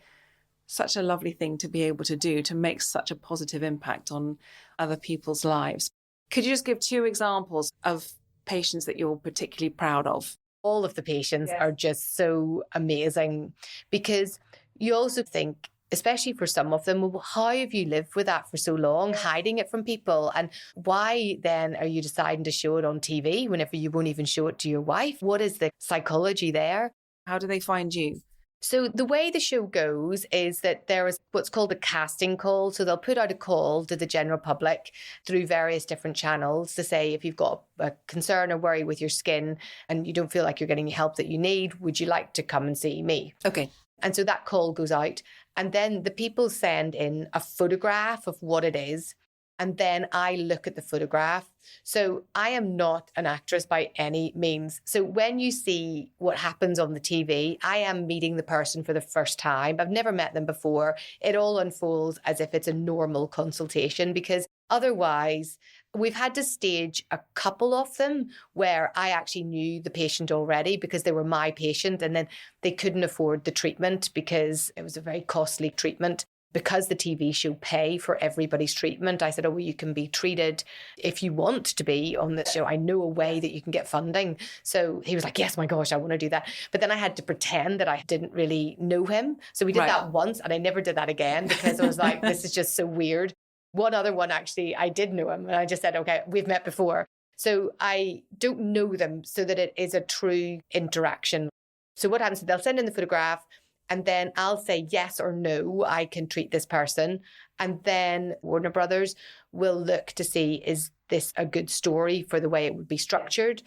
such a lovely thing to be able to do, to make such a positive impact on other people's lives. Could you just give 2 examples of patients that you're particularly proud of? All of the patients are just so amazing, because you also think, especially for some of them, well, how have you lived with that for so long, hiding it from people? And why then are you deciding to show it on TV whenever you won't even show it to your wife? What is the psychology there? How do they find you? So the way the show goes is that there is what's called a casting call. So they'll put out a call to the general public through various different channels to say, if you've got a concern or worry with your skin and you don't feel like you're getting the help that you need, would you like to come and see me? Okay. And so that call goes out. And then the people send in a photograph of what it is. And then I look at the photograph. So I am not an actress by any means. So when you see what happens on the TV, I am meeting the person for the first time. I've never met them before. It all unfolds as if it's a normal consultation, because otherwise we've had to stage a couple of them where I actually knew the patient already because they were my patient, and then they couldn't afford the treatment because it was a very costly treatment. Because the TV show pay for everybody's treatment, I said, oh, well, you can be treated if you want to be on the show. I know a way that you can get funding. So he was like, yes, my gosh, I want to do that. But then I had to pretend that I didn't really know him. So we did that once, and I never did that again because I was like, this is just so weird. One other one, actually, I did know him. And I just said, okay, we've met before. So I don't know them so that it is a true interaction. So what happens is they'll send in the photograph, and then I'll say yes or no, I can treat this person. And then Warner Brothers will look to see, is this a good story for the way it would be structured?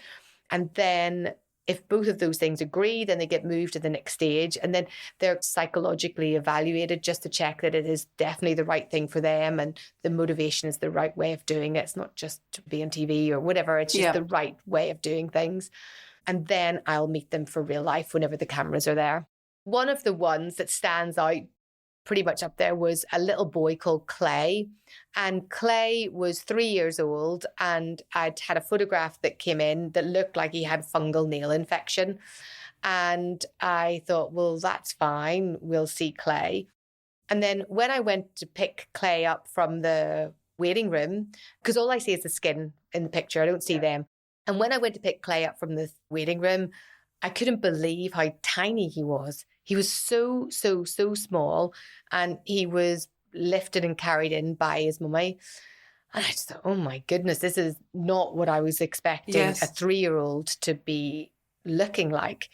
And then if both of those things agree, then they get moved to the next stage. And then they're psychologically evaluated just to check that it is definitely the right thing for them and the motivation is the right way of doing it. It's not just to be on TV or whatever. It's just the right way of doing things. And then I'll meet them for real life whenever the cameras are there. One of the ones that stands out pretty much up there was a little boy called Clay. And Clay was 3 years old, and I'd had a photograph that came in that looked like he had fungal nail infection. And I thought, well, that's fine. We'll see Clay. And then when I went to pick Clay up from the waiting room, because all I see is the skin in the picture, I don't see them. And when I went to pick Clay up from the waiting room, I couldn't believe how tiny he was. He was so small, and he was lifted and carried in by his mummy. And I just thought, oh my goodness, this is not what I was expecting a 3-year-old to be looking like.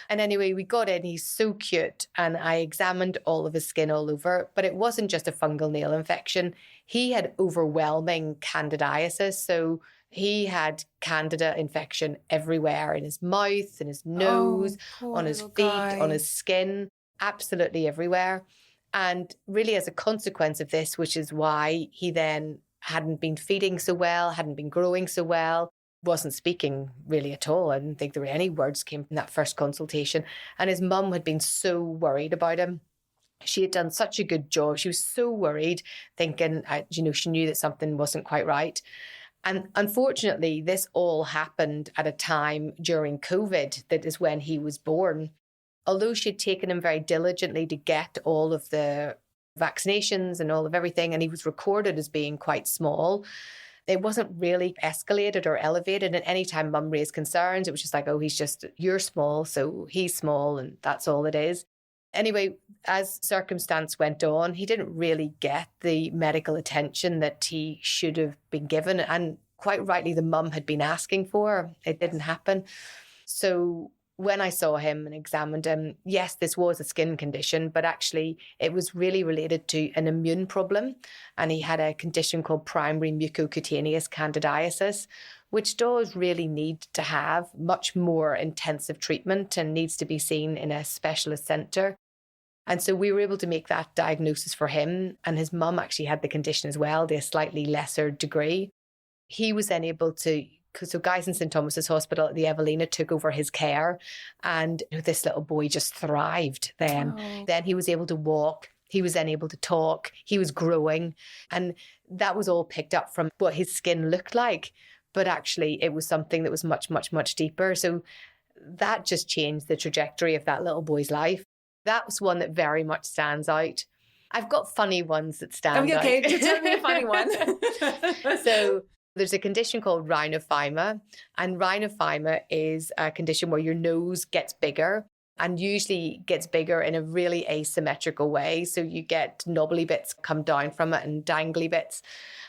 And anyway, we got in, he's so cute, and I examined all of his skin all over, but it wasn't just a fungal nail infection. He had overwhelming candidiasis, so he had candida infection everywhere, in his mouth, in his nose, on his feet, on his skin, absolutely everywhere. And really as a consequence of this, which is why he then hadn't been feeding so well, hadn't been growing so well, wasn't speaking really at all. I didn't think there were any words came from that first consultation. And his mum had been so worried about him. She had done such a good job. She was so worried, thinking, she knew that something wasn't quite right. And unfortunately, this all happened at a time during COVID, that is when he was born. Although she'd taken him very diligently to get all of the vaccinations and all of everything, and he was recorded as being quite small, it wasn't really escalated or elevated. And any time mum raised concerns, it was just like, oh, you're small, so he's small, and that's all it is. Anyway, as circumstance went on, he didn't really get the medical attention that he should have been given. And quite rightly, the mum had been asking for. It didn't happen. So when I saw him and examined him, yes, this was a skin condition, but actually it was really related to an immune problem. And he had a condition called primary mucocutaneous candidiasis, which does really need to have much more intensive treatment and needs to be seen in a specialist centre. And so we were able to make that diagnosis for him. And his mum actually had the condition as well, to a slightly lesser degree. He was then able to, so Guy's and St Thomas's Hospital, the Evelina took over his care. And this little boy just thrived then. Oh. Then he was able to walk. He was then able to talk. He was growing. And that was all picked up from what his skin looked like. but actually it was something that was much, much, much deeper. So that just changed the trajectory of that little boy's life. That was one that very much stands out. I've got funny ones that stand out. Okay, tell me a funny one. So there's a condition called rhinophyma, and rhinophyma is a condition where your nose gets bigger and usually gets bigger in a really asymmetrical way. So you get knobbly bits come down from it and dangly bits.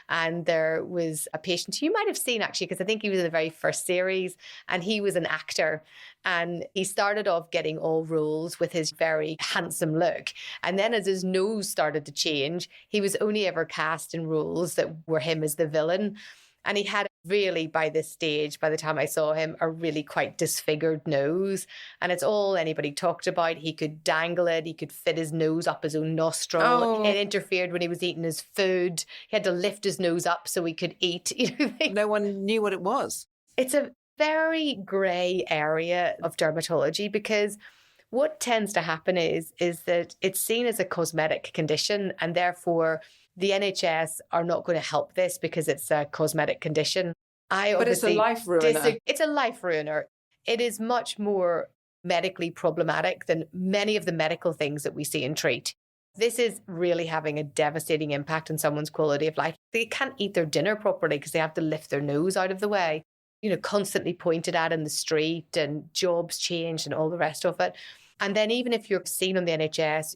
And there was a patient you might have seen actually, because I think he was in the very first series, and he was an actor. And he started off getting all roles with his very handsome look. And then as his nose started to change, he was only ever cast in roles that were him as the villain. And he had really, by this stage, by the time I saw him, a really quite disfigured nose. And it's all anybody talked about. He could dangle it. He could fit his nose up his own nostril. Oh. It interfered when he was eating his food. He had to lift his nose up so he could eat. No one knew what it was. It's a very grey area of dermatology, because what tends to happen is that it's seen as a cosmetic condition, and therefore the NHS are not going to help this because it's a cosmetic condition. But it's a life ruiner. It's a life ruiner. It is much more medically problematic than many of the medical things that we see and treat. This is really having a devastating impact on someone's quality of life. They can't eat their dinner properly because they have to lift their nose out of the way, constantly pointed at in the street, and jobs changed and all the rest of it. And then even if you're seen on the NHS,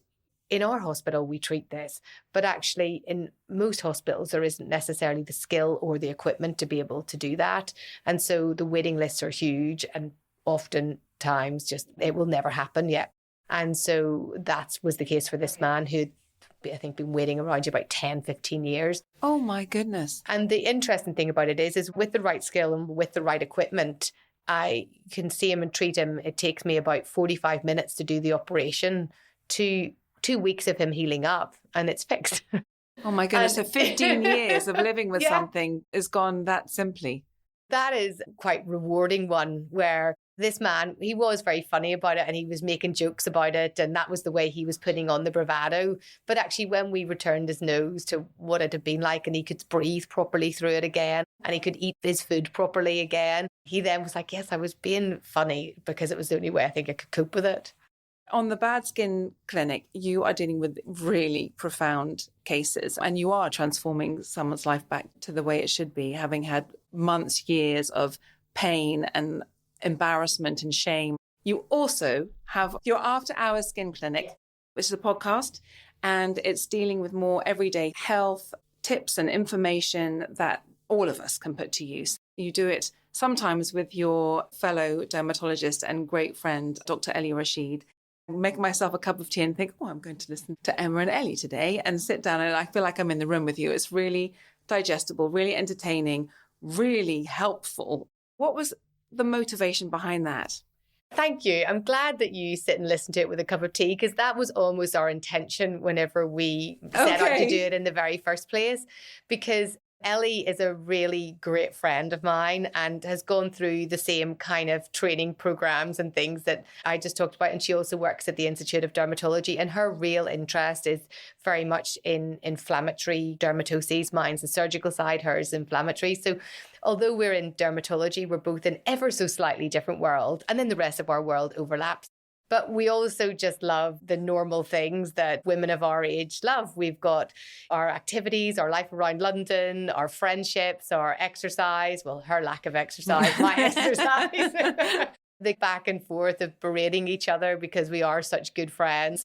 in our hospital, we treat this, but actually in most hospitals, there isn't necessarily the skill or the equipment to be able to do that. And so the waiting lists are huge, and oftentimes just it will never happen yet. And so that was the case for this man who'd, I think, been waiting around about 10, 15 years. Oh my goodness. And the interesting thing about it is with the right skill and with the right equipment, I can see him and treat him. It takes me about 45 minutes to do the operation, to 2 weeks of him healing up, and it's fixed. Oh my goodness. So 15 years of living with something is gone that simply. That is quite rewarding one, where this man, he was very funny about it and he was making jokes about it, and that was the way he was putting on the bravado. But actually when we returned his nose to what it had been like, and he could breathe properly through it again, and he could eat his food properly again, he then was like, yes, I was being funny because it was the only way I think I could cope with it. On the Bad Skin Clinic, you are dealing with really profound cases, and you are transforming someone's life back to the way it should be, having had months, years of pain and embarrassment and shame. You also have your After Hours Skin Clinic, which is a podcast, and it's dealing with more everyday health tips and information that all of us can put to use. You do it sometimes with your fellow dermatologist and great friend, Dr. Ellie Rashid. Make myself a cup of tea and think, I'm going to listen to Emma and Ellie today, and sit down, and I feel like I'm in the room with you. It's really digestible, really entertaining, really helpful. What was the motivation behind that? Thank you. I'm glad that you sit and listen to it with a cup of tea, because that was almost our intention whenever we set out to do it in the very first place, because Ellie is a really great friend of mine and has gone through the same kind of training programs and things that I just talked about. And she also works at the Institute of Dermatology, and her real interest is very much in inflammatory dermatoses. Mine's the surgical side, hers inflammatory. So although we're in dermatology, we're both in ever so slightly different world, and then the rest of our world overlaps. But we also just love the normal things that women of our age love. We've got our activities, our life around London, our friendships, our exercise. Well, her lack of exercise, my exercise. The back and forth of berating each other because we are such good friends.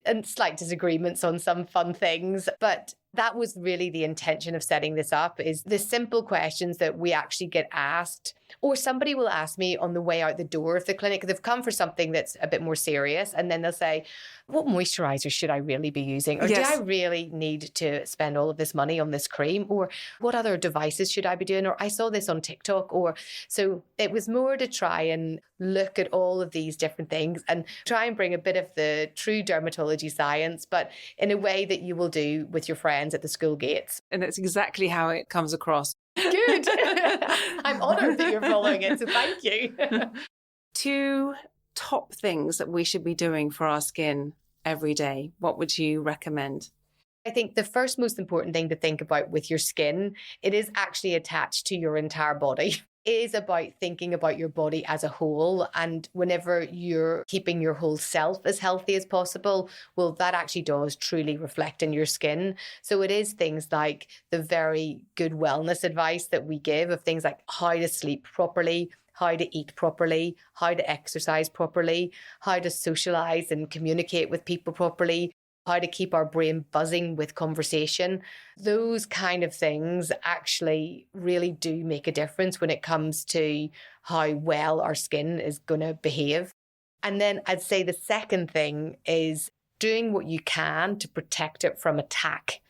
And slight disagreements on some fun things. But that was really the intention of setting this up, is the simple questions that we actually get asked, or somebody will ask me on the way out the door of the clinic. They've come for something that's a bit more serious, and then they'll say, what moisturizer should I really be using? Or do I really need to spend all of this money on this cream? Or what other devices should I be doing? Or I saw this on TikTok. Or so it was more to try and look at all of these different things and try and bring a bit of the true dermatology science, but in a way that you will do with your friends at the school gates. And it's exactly how it comes across. Good. I'm honoured that you're following it, so thank you. 2 top things that we should be doing for our skin every day. What would you recommend? I think the first most important thing to think about with your skin, it is actually attached to your entire body. It is about thinking about your body as a whole. And whenever you're keeping your whole self as healthy as possible, well, that actually does truly reflect in your skin. So it is things like the very good wellness advice that we give of things like how to sleep properly, how to eat properly, how to exercise properly, how to socialize and communicate with people properly, how to keep our brain buzzing with conversation. Those kind of things actually really do make a difference when it comes to how well our skin is going to behave. And then I'd say the second thing is doing what you can to protect it from attack.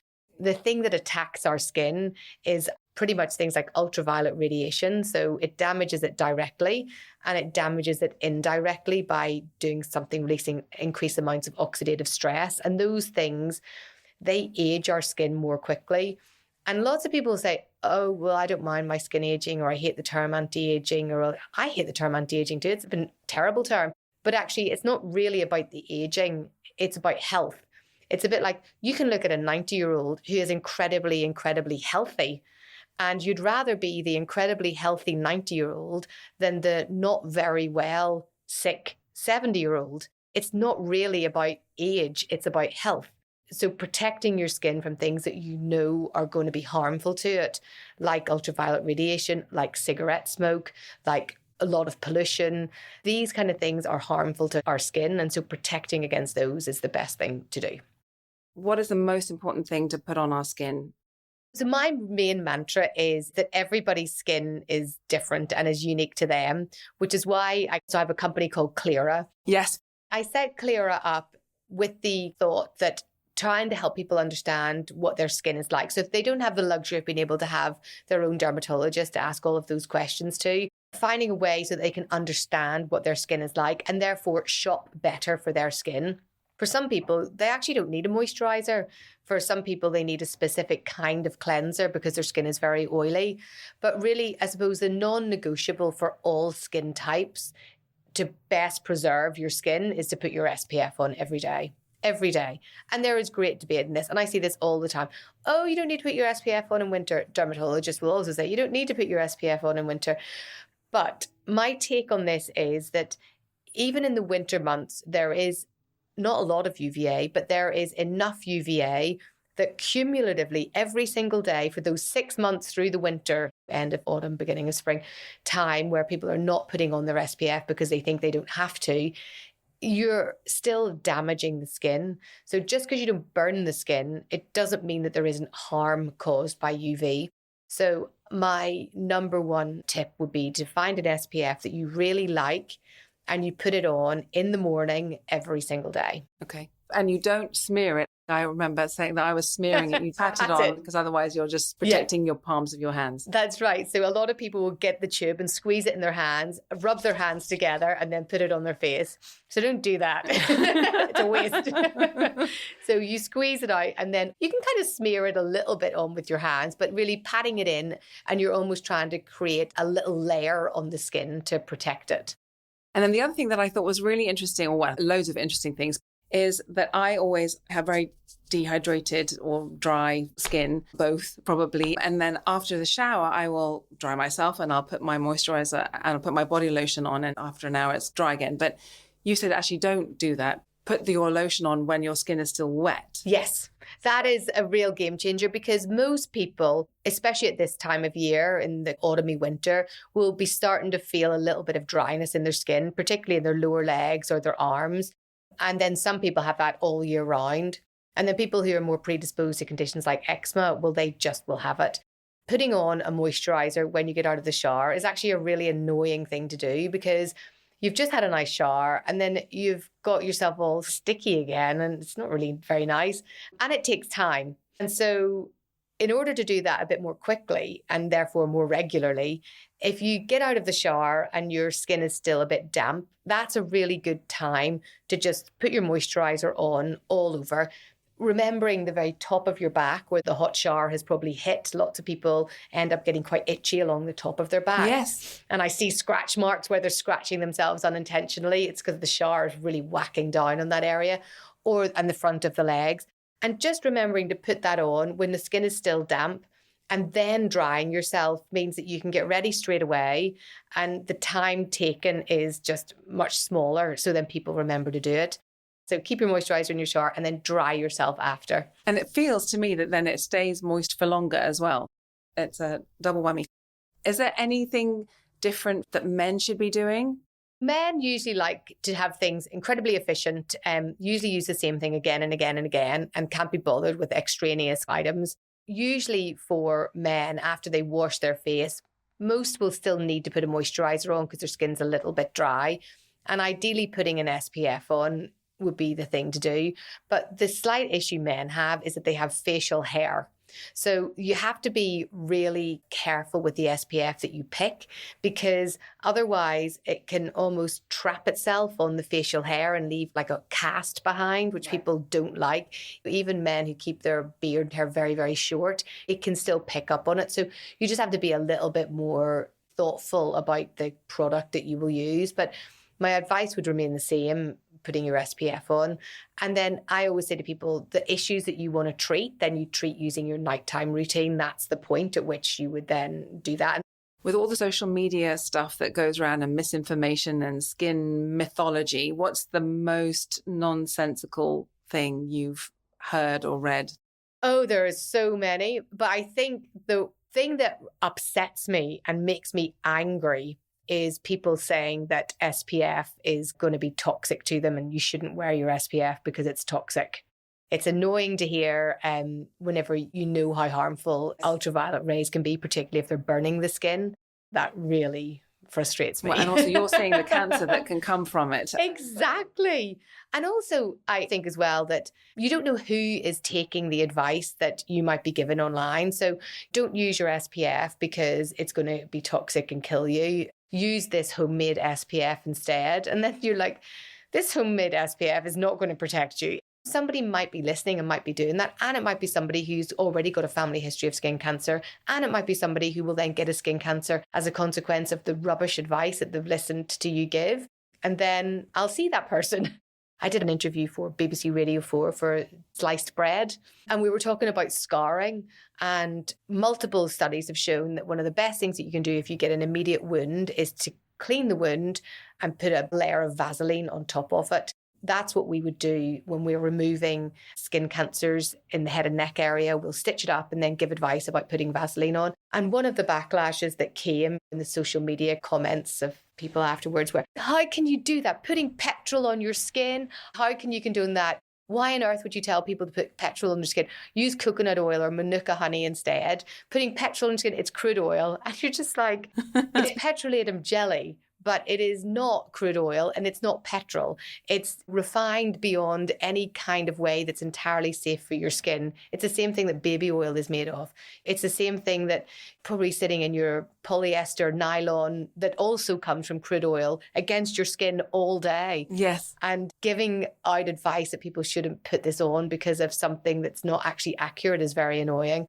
The thing that attacks our skin is pretty much things like ultraviolet radiation. So it damages it directly and it damages it indirectly by doing something, releasing increased amounts of oxidative stress. And those things, they age our skin more quickly. And lots of people say, oh, well, I don't mind my skin aging, or I hate the term anti-aging, or I hate the term anti-aging too. It's been a terrible term. But actually, it's not really about the aging. It's about health. It's a bit like you can look at a 90-year-old who is incredibly, incredibly healthy. And you'd rather be the incredibly healthy 90-year-old than the not very well, sick 70-year-old. It's not really about age, it's about health. So protecting your skin from things that you know are going to be harmful to it, like ultraviolet radiation, like cigarette smoke, like a lot of pollution. These kind of things are harmful to our skin. And so protecting against those is the best thing to do. What is the most important thing to put on our skin? So my main mantra is that everybody's skin is different and is unique to them, which is why I have a company called Clara. Yes. I set Clara up with the thought that trying to help people understand what their skin is like. So if they don't have the luxury of being able to have their own dermatologist to ask all of those questions to, finding a way so that they can understand what their skin is like and therefore shop better for their skin. For some people, they actually don't need a moisturizer. For some people, they need a specific kind of cleanser because their skin is very oily. But really, I suppose the non-negotiable for all skin types to best preserve your skin is to put your SPF on every day. Every day. And there is great debate in this. And I see this all the time. Oh, you don't need to put your SPF on in winter. Dermatologists will also say you don't need to put your SPF on in winter. But my take on this is that even in the winter months, there is not a lot of UVA, but there is enough UVA that cumulatively every single day for those 6 months through the winter, end of autumn, beginning of spring time, where people are not putting on their SPF because they think they don't have to, you're still damaging the skin. So just because you don't burn the skin, it doesn't mean that there isn't harm caused by UV. So my number one tip would be to find an SPF that you really like and you put it on in the morning every single day. Okay. And you don't smear it. I remember saying that I was smearing it. You pat it on because otherwise you're just protecting your palms of your hands. That's right. So a lot of people will get the tube and squeeze it in their hands, rub their hands together and then put it on their face. So don't do that. It's a waste. So you squeeze it out and then you can kind of smear it a little bit on with your hands, but really patting it in and you're almost trying to create a little layer on the skin to protect it. And then the other thing that I thought was really interesting, or well, loads of interesting things, is that I always have very dehydrated or dry skin, both probably. And then after the shower, I will dry myself and I'll put my moisturizer and I'll put my body lotion on. And after an hour, it's dry again. But you said actually don't do that. Put your lotion on when your skin is still wet. Yes, that is a real game changer because most people, especially at this time of year in the autumny winter, will be starting to feel a little bit of dryness in their skin, particularly in their lower legs or their arms. And then some people have that all year round. And then people who are more predisposed to conditions like eczema, well, they just will have it. Putting on a moisturizer when you get out of the shower is actually a really annoying thing to do because you've just had a nice shower and then you've got yourself all sticky again and it's not really very nice. And it takes time. And so in order to do that a bit more quickly and therefore more regularly, if you get out of the shower and your skin is still a bit damp, that's a really good time to just put your moisturizer on all over. Remembering the very top of your back where the hot shower has probably hit. Lots of people end up getting quite itchy along the top of their back. Yes. And I see scratch marks where they're scratching themselves unintentionally. It's because the shower is really whacking down on that area and the front of the legs. And just remembering to put that on when the skin is still damp, and then drying yourself means that you can get ready straight away, and the time taken is just much smaller. So then people remember to do it. So keep your moisturizer in your shower and then dry yourself after. And it feels to me that then it stays moist for longer as well. It's a double whammy. Is there anything different that men should be doing? Men usually like to have things incredibly efficient, usually use the same thing again and again and again, and can't be bothered with extraneous items. Usually for men, after they wash their face, most will still need to put a moisturizer on because their skin's a little bit dry. And ideally putting an SPF on would be the thing to do. But the slight issue men have is that they have facial hair. So you have to be really careful with the SPF that you pick, because otherwise it can almost trap itself on the facial hair and leave like a cast behind, which people don't like. Even men who keep their beard hair very, very short, it can still pick up on it. So you just have to be a little bit more thoughtful about the product that you will use. But my advice would remain the same, putting your SPF on. And then I always say to people, the issues that you want to treat, then you treat using your nighttime routine. That's the point at which you would then do that. With all the social media stuff that goes around and misinformation and skin mythology, what's the most nonsensical thing you've heard or read? Oh, there are so many. But I think the thing that upsets me and makes me angry is people saying that SPF is going to be toxic to them and you shouldn't wear your SPF because it's toxic. It's annoying to hear whenever you know how harmful ultraviolet rays can be, particularly if they're burning the skin. That really frustrates me. Well, and also you're seeing the cancer that can come from it. Exactly. And also, I think as well that you don't know who is taking the advice that you might be given online. So don't use your SPF because it's going to be toxic and kill you. Use this homemade SPF instead. And then you're like, this homemade SPF is not going to protect you. Somebody might be listening and might be doing that. And it might be somebody who's already got a family history of skin cancer. And it might be somebody who will then get a skin cancer as a consequence of the rubbish advice that they've listened to you give. And then I'll see that person. I did an interview for BBC Radio 4 for Sliced Bread, and we were talking about scarring, and multiple studies have shown that one of the best things that you can do if you get an immediate wound is to clean the wound and put a layer of Vaseline on top of it. That's what we would do when we're removing skin cancers in the head and neck area. We'll stitch it up and then give advice about putting Vaseline on. And one of the backlashes that came in the social media comments of people afterwards were, how can you do that? Putting petrol on your skin? How can you condone that? Why on earth would you tell people to put petrol on their skin? Use coconut oil or manuka honey instead. Putting petrol on your skin, it's crude oil. And you're just like, it's petrolatum jelly. But it is not crude oil and it's not petrol. It's refined beyond any kind of way that's entirely safe for your skin. It's the same thing that baby oil is made of. It's the same thing that probably sitting in your polyester nylon that also comes from crude oil against your skin all day. Yes. And giving out advice that people shouldn't put this on because of something that's not actually accurate is very annoying.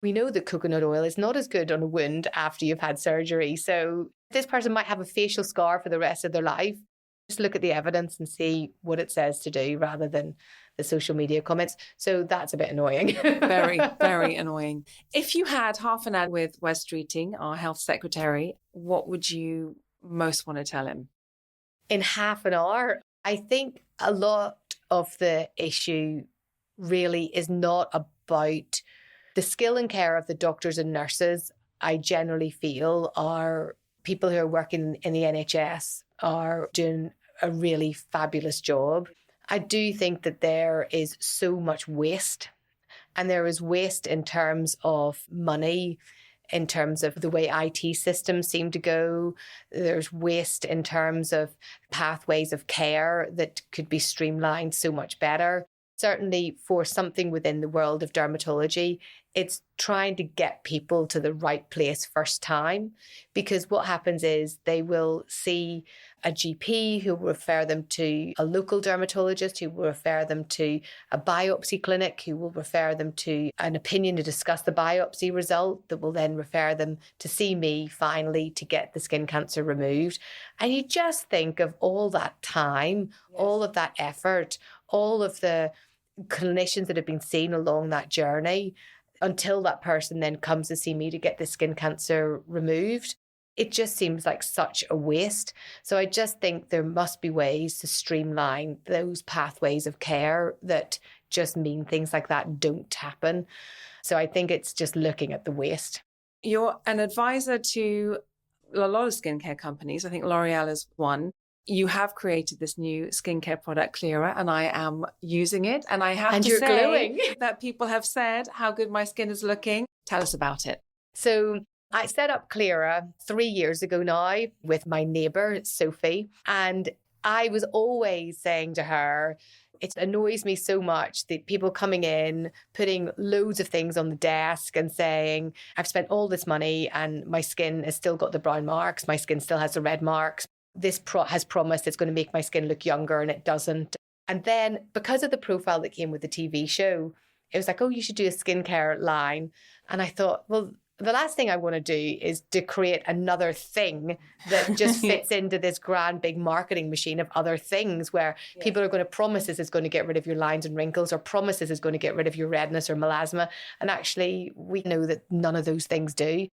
We know that coconut oil is not as good on a wound after you've had surgery. So this person might have a facial scar for the rest of their life. Just look at the evidence and see what it says to do rather than the social media comments. So that's a bit annoying. Very, very annoying. If you had half an hour with Wes Streeting, our health secretary, what would you most want to tell him? In half an hour, I think a lot of the issue really is not about the skill and care of the doctors and nurses. I generally feel are people who are working in the NHS are doing a really fabulous job. I do think that there is so much waste, and there is waste in terms of money, in terms of the way IT systems seem to go. There's waste in terms of pathways of care that could be streamlined so much better. Certainly for something within the world of dermatology, it's trying to get people to the right place first time, because what happens is they will see a GP who will refer them to a local dermatologist, who will refer them to a biopsy clinic, who will refer them to an opinion to discuss the biopsy result that will then refer them to see me finally to get the skin cancer removed. And you just think of all that time, all of that effort, all of the clinicians that have been seen along that journey until that person then comes to see me to get the skin cancer removed. It just seems like such a waste. So I just think there must be ways to streamline those pathways of care that just mean things like that don't happen. So I think it's just looking at the waste. You're an advisor to a lot of skincare companies. I think L'Oreal is one. You have created this new skincare product, Clearer, and I am using it. And I have to say glowing. that people have said how good my skin is looking. Tell us about it. So I set up Clearer 3 years ago now with my neighbour, Sophie. And I was always saying to her, it annoys me so much that people coming in, putting loads of things on the desk and saying, I've spent all this money and my skin has still got the brown marks. My skin still has the red marks. This has promised it's going to make my skin look younger and it doesn't. And then because of the profile that came with the TV show, it was like, oh, you should do a skincare line. And I thought, well, the last thing I want to do is to create another thing that just fits into this grand big marketing machine of other things where people are going to promise this is going to get rid of your lines and wrinkles or promise this is going to get rid of your redness or melasma. And actually, we know that none of those things do.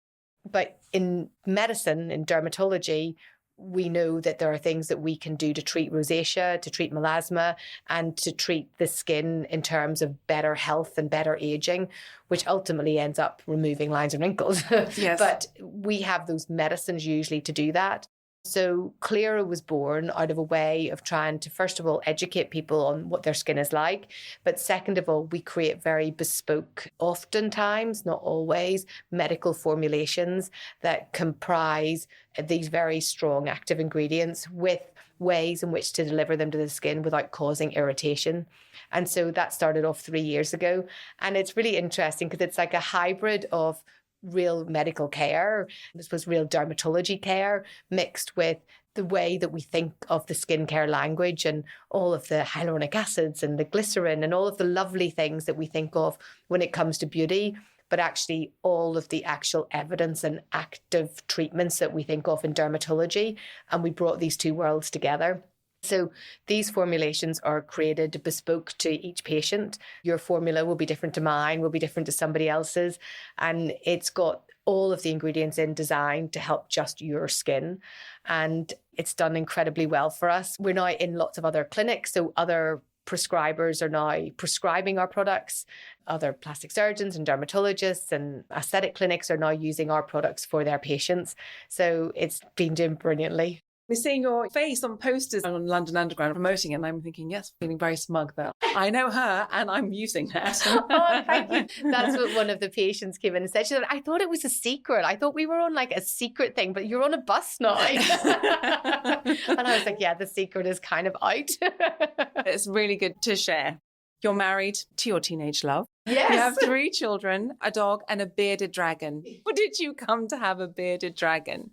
But in medicine, in dermatology, we know that there are things that we can do to treat rosacea, to treat melasma, and to treat the skin in terms of better health and better aging, which ultimately ends up removing lines and wrinkles. Yes. But we have those medicines usually to do that. So Clearer was born out of a way of trying to, first of all, educate people on what their skin is like. But second of all, we create very bespoke, oftentimes, not always, medical formulations that comprise these very strong active ingredients with ways in which to deliver them to the skin without causing irritation. And so that started off 3 years ago. And it's really interesting because it's like a hybrid of real medical care, this was real dermatology care mixed with the way that we think of the skincare language and all of the hyaluronic acids and the glycerin and all of the lovely things that we think of when it comes to beauty, but actually all of the actual evidence and active treatments that we think of in dermatology. And we brought these two worlds together. So these formulations are created bespoke to each patient. Your formula will be different to mine, will be different to somebody else's. And it's got all of the ingredients in design to help just your skin. And it's done incredibly well for us. We're now in lots of other clinics. So other prescribers are now prescribing our products. Other plastic surgeons and dermatologists and aesthetic clinics are now using our products for their patients. So it's been doing brilliantly. We're seeing your face on posters on London Underground promoting it, and I'm thinking, yes, feeling very smug there. I know her, and I'm using that. Oh, thank you. That's what one of the patients came in and said. She said, I thought it was a secret. I thought we were on like a secret thing, but you're on a bus now. And I was like, yeah, the secret is kind of out. It's really good to share. You're married to your teenage love. Yes. You have 3 children, a dog, and a bearded dragon. How did you come to have a bearded dragon?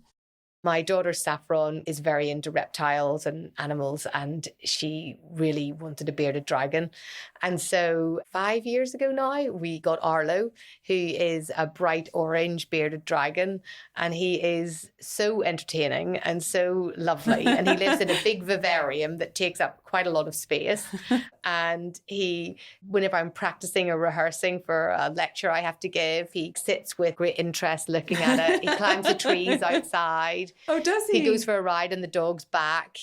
My daughter Saffron is very into reptiles and animals, and she really wanted a bearded dragon. And so 5 years ago now, we got Arlo, who is a bright orange bearded dragon. And he is so entertaining and so lovely. And he lives in a big vivarium that takes up quite a lot of space. And he, whenever I'm practicing or rehearsing for a lecture I have to give, he sits with great interest looking at it. He climbs the trees outside. Oh, does he? He goes for a ride on the dog's back.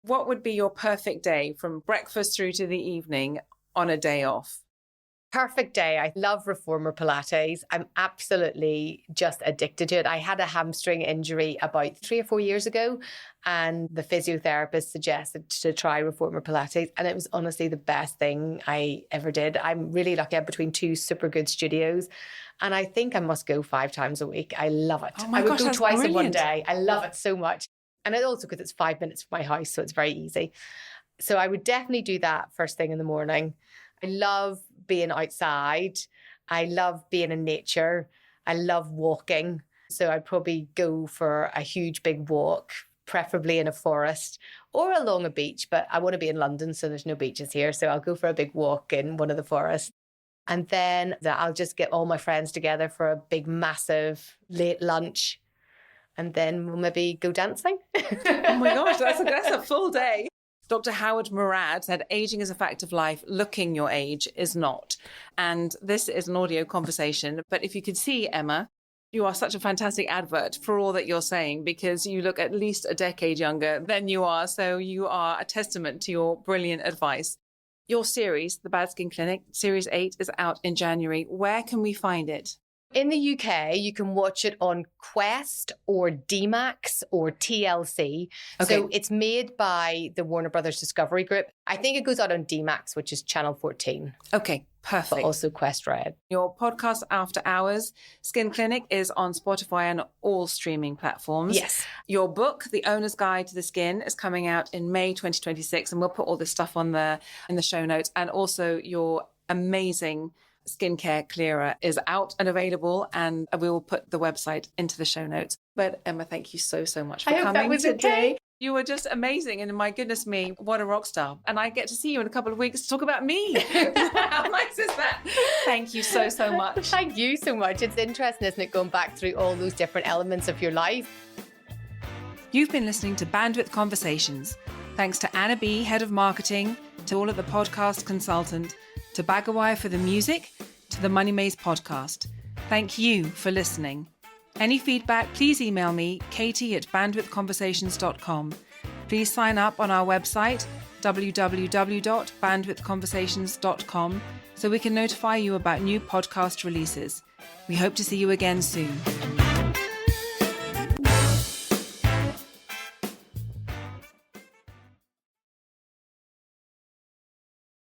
What would be your perfect day from breakfast through to the evening on a day off? Perfect day. I love reformer Pilates. I'm absolutely just addicted to it. I had a hamstring injury about 3 or 4 years ago, and the physiotherapist suggested to try reformer Pilates, and it was honestly the best thing I ever did. I'm really lucky. I'm between 2 super good studios, and I think I must go 5 times a week. I love it. Oh my I would gosh, go that's twice in one brilliant. day. I love it so much. And it also because it's 5 minutes from my house, so it's very easy. So I would definitely do that first thing in the morning. I love being outside. I love being in nature. I love walking. So I'd probably go for a huge big walk, preferably in a forest or along a beach. But I want to be in London, so there's no beaches here. So I'll go for a big walk in one of the forests. And then I'll just get all my friends together for a big, massive late lunch. And then we'll maybe go dancing. Oh my gosh, that's a full day. Dr. Howard Murad said, aging is a fact of life, looking your age is not. And this is an audio conversation. But if you could see, Emma, you are such a fantastic advert for all that you're saying, because you look at least a decade younger than you are. So you are a testament to your brilliant advice. Your series, The Bad Skin Clinic, Series 8, is out in January. Where can we find it? In the UK, you can watch it on Quest or DMAX or TLC. Okay. So it's made by the Warner Brothers Discovery Group. I think it goes out on DMAX, which is Channel 14. Okay, perfect. But also Quest Red. Your podcast, After Hours, Skin Clinic, is on Spotify and all streaming platforms. Yes. Your book, The Owner's Guide to the Skin, is coming out in May 2026. And we'll put all this stuff on in the show notes. And also your amazing Skincare Clearer is out and available, and we will put the website into the show notes. But Emma, thank you so much for coming that was today. okay. You were just amazing, and my goodness me, what a rock star. And I get to see you in a couple of weeks to talk about me. How nice is that? Thank you so much. Thank you so much. It's interesting, isn't it, going back through all those different elements of your life. You've been listening to Bandwidth Conversations. Thanks to Anna B, Head of Marketing, to all at the Podcast Consultant, to Bagawire for the music, to the Money Maze podcast. Thank you for listening. Any feedback, please email me, katie@bandwidthconversations.com. Please sign up on our website, www.bandwidthconversations.com, so we can notify you about new podcast releases. We hope to see you again soon.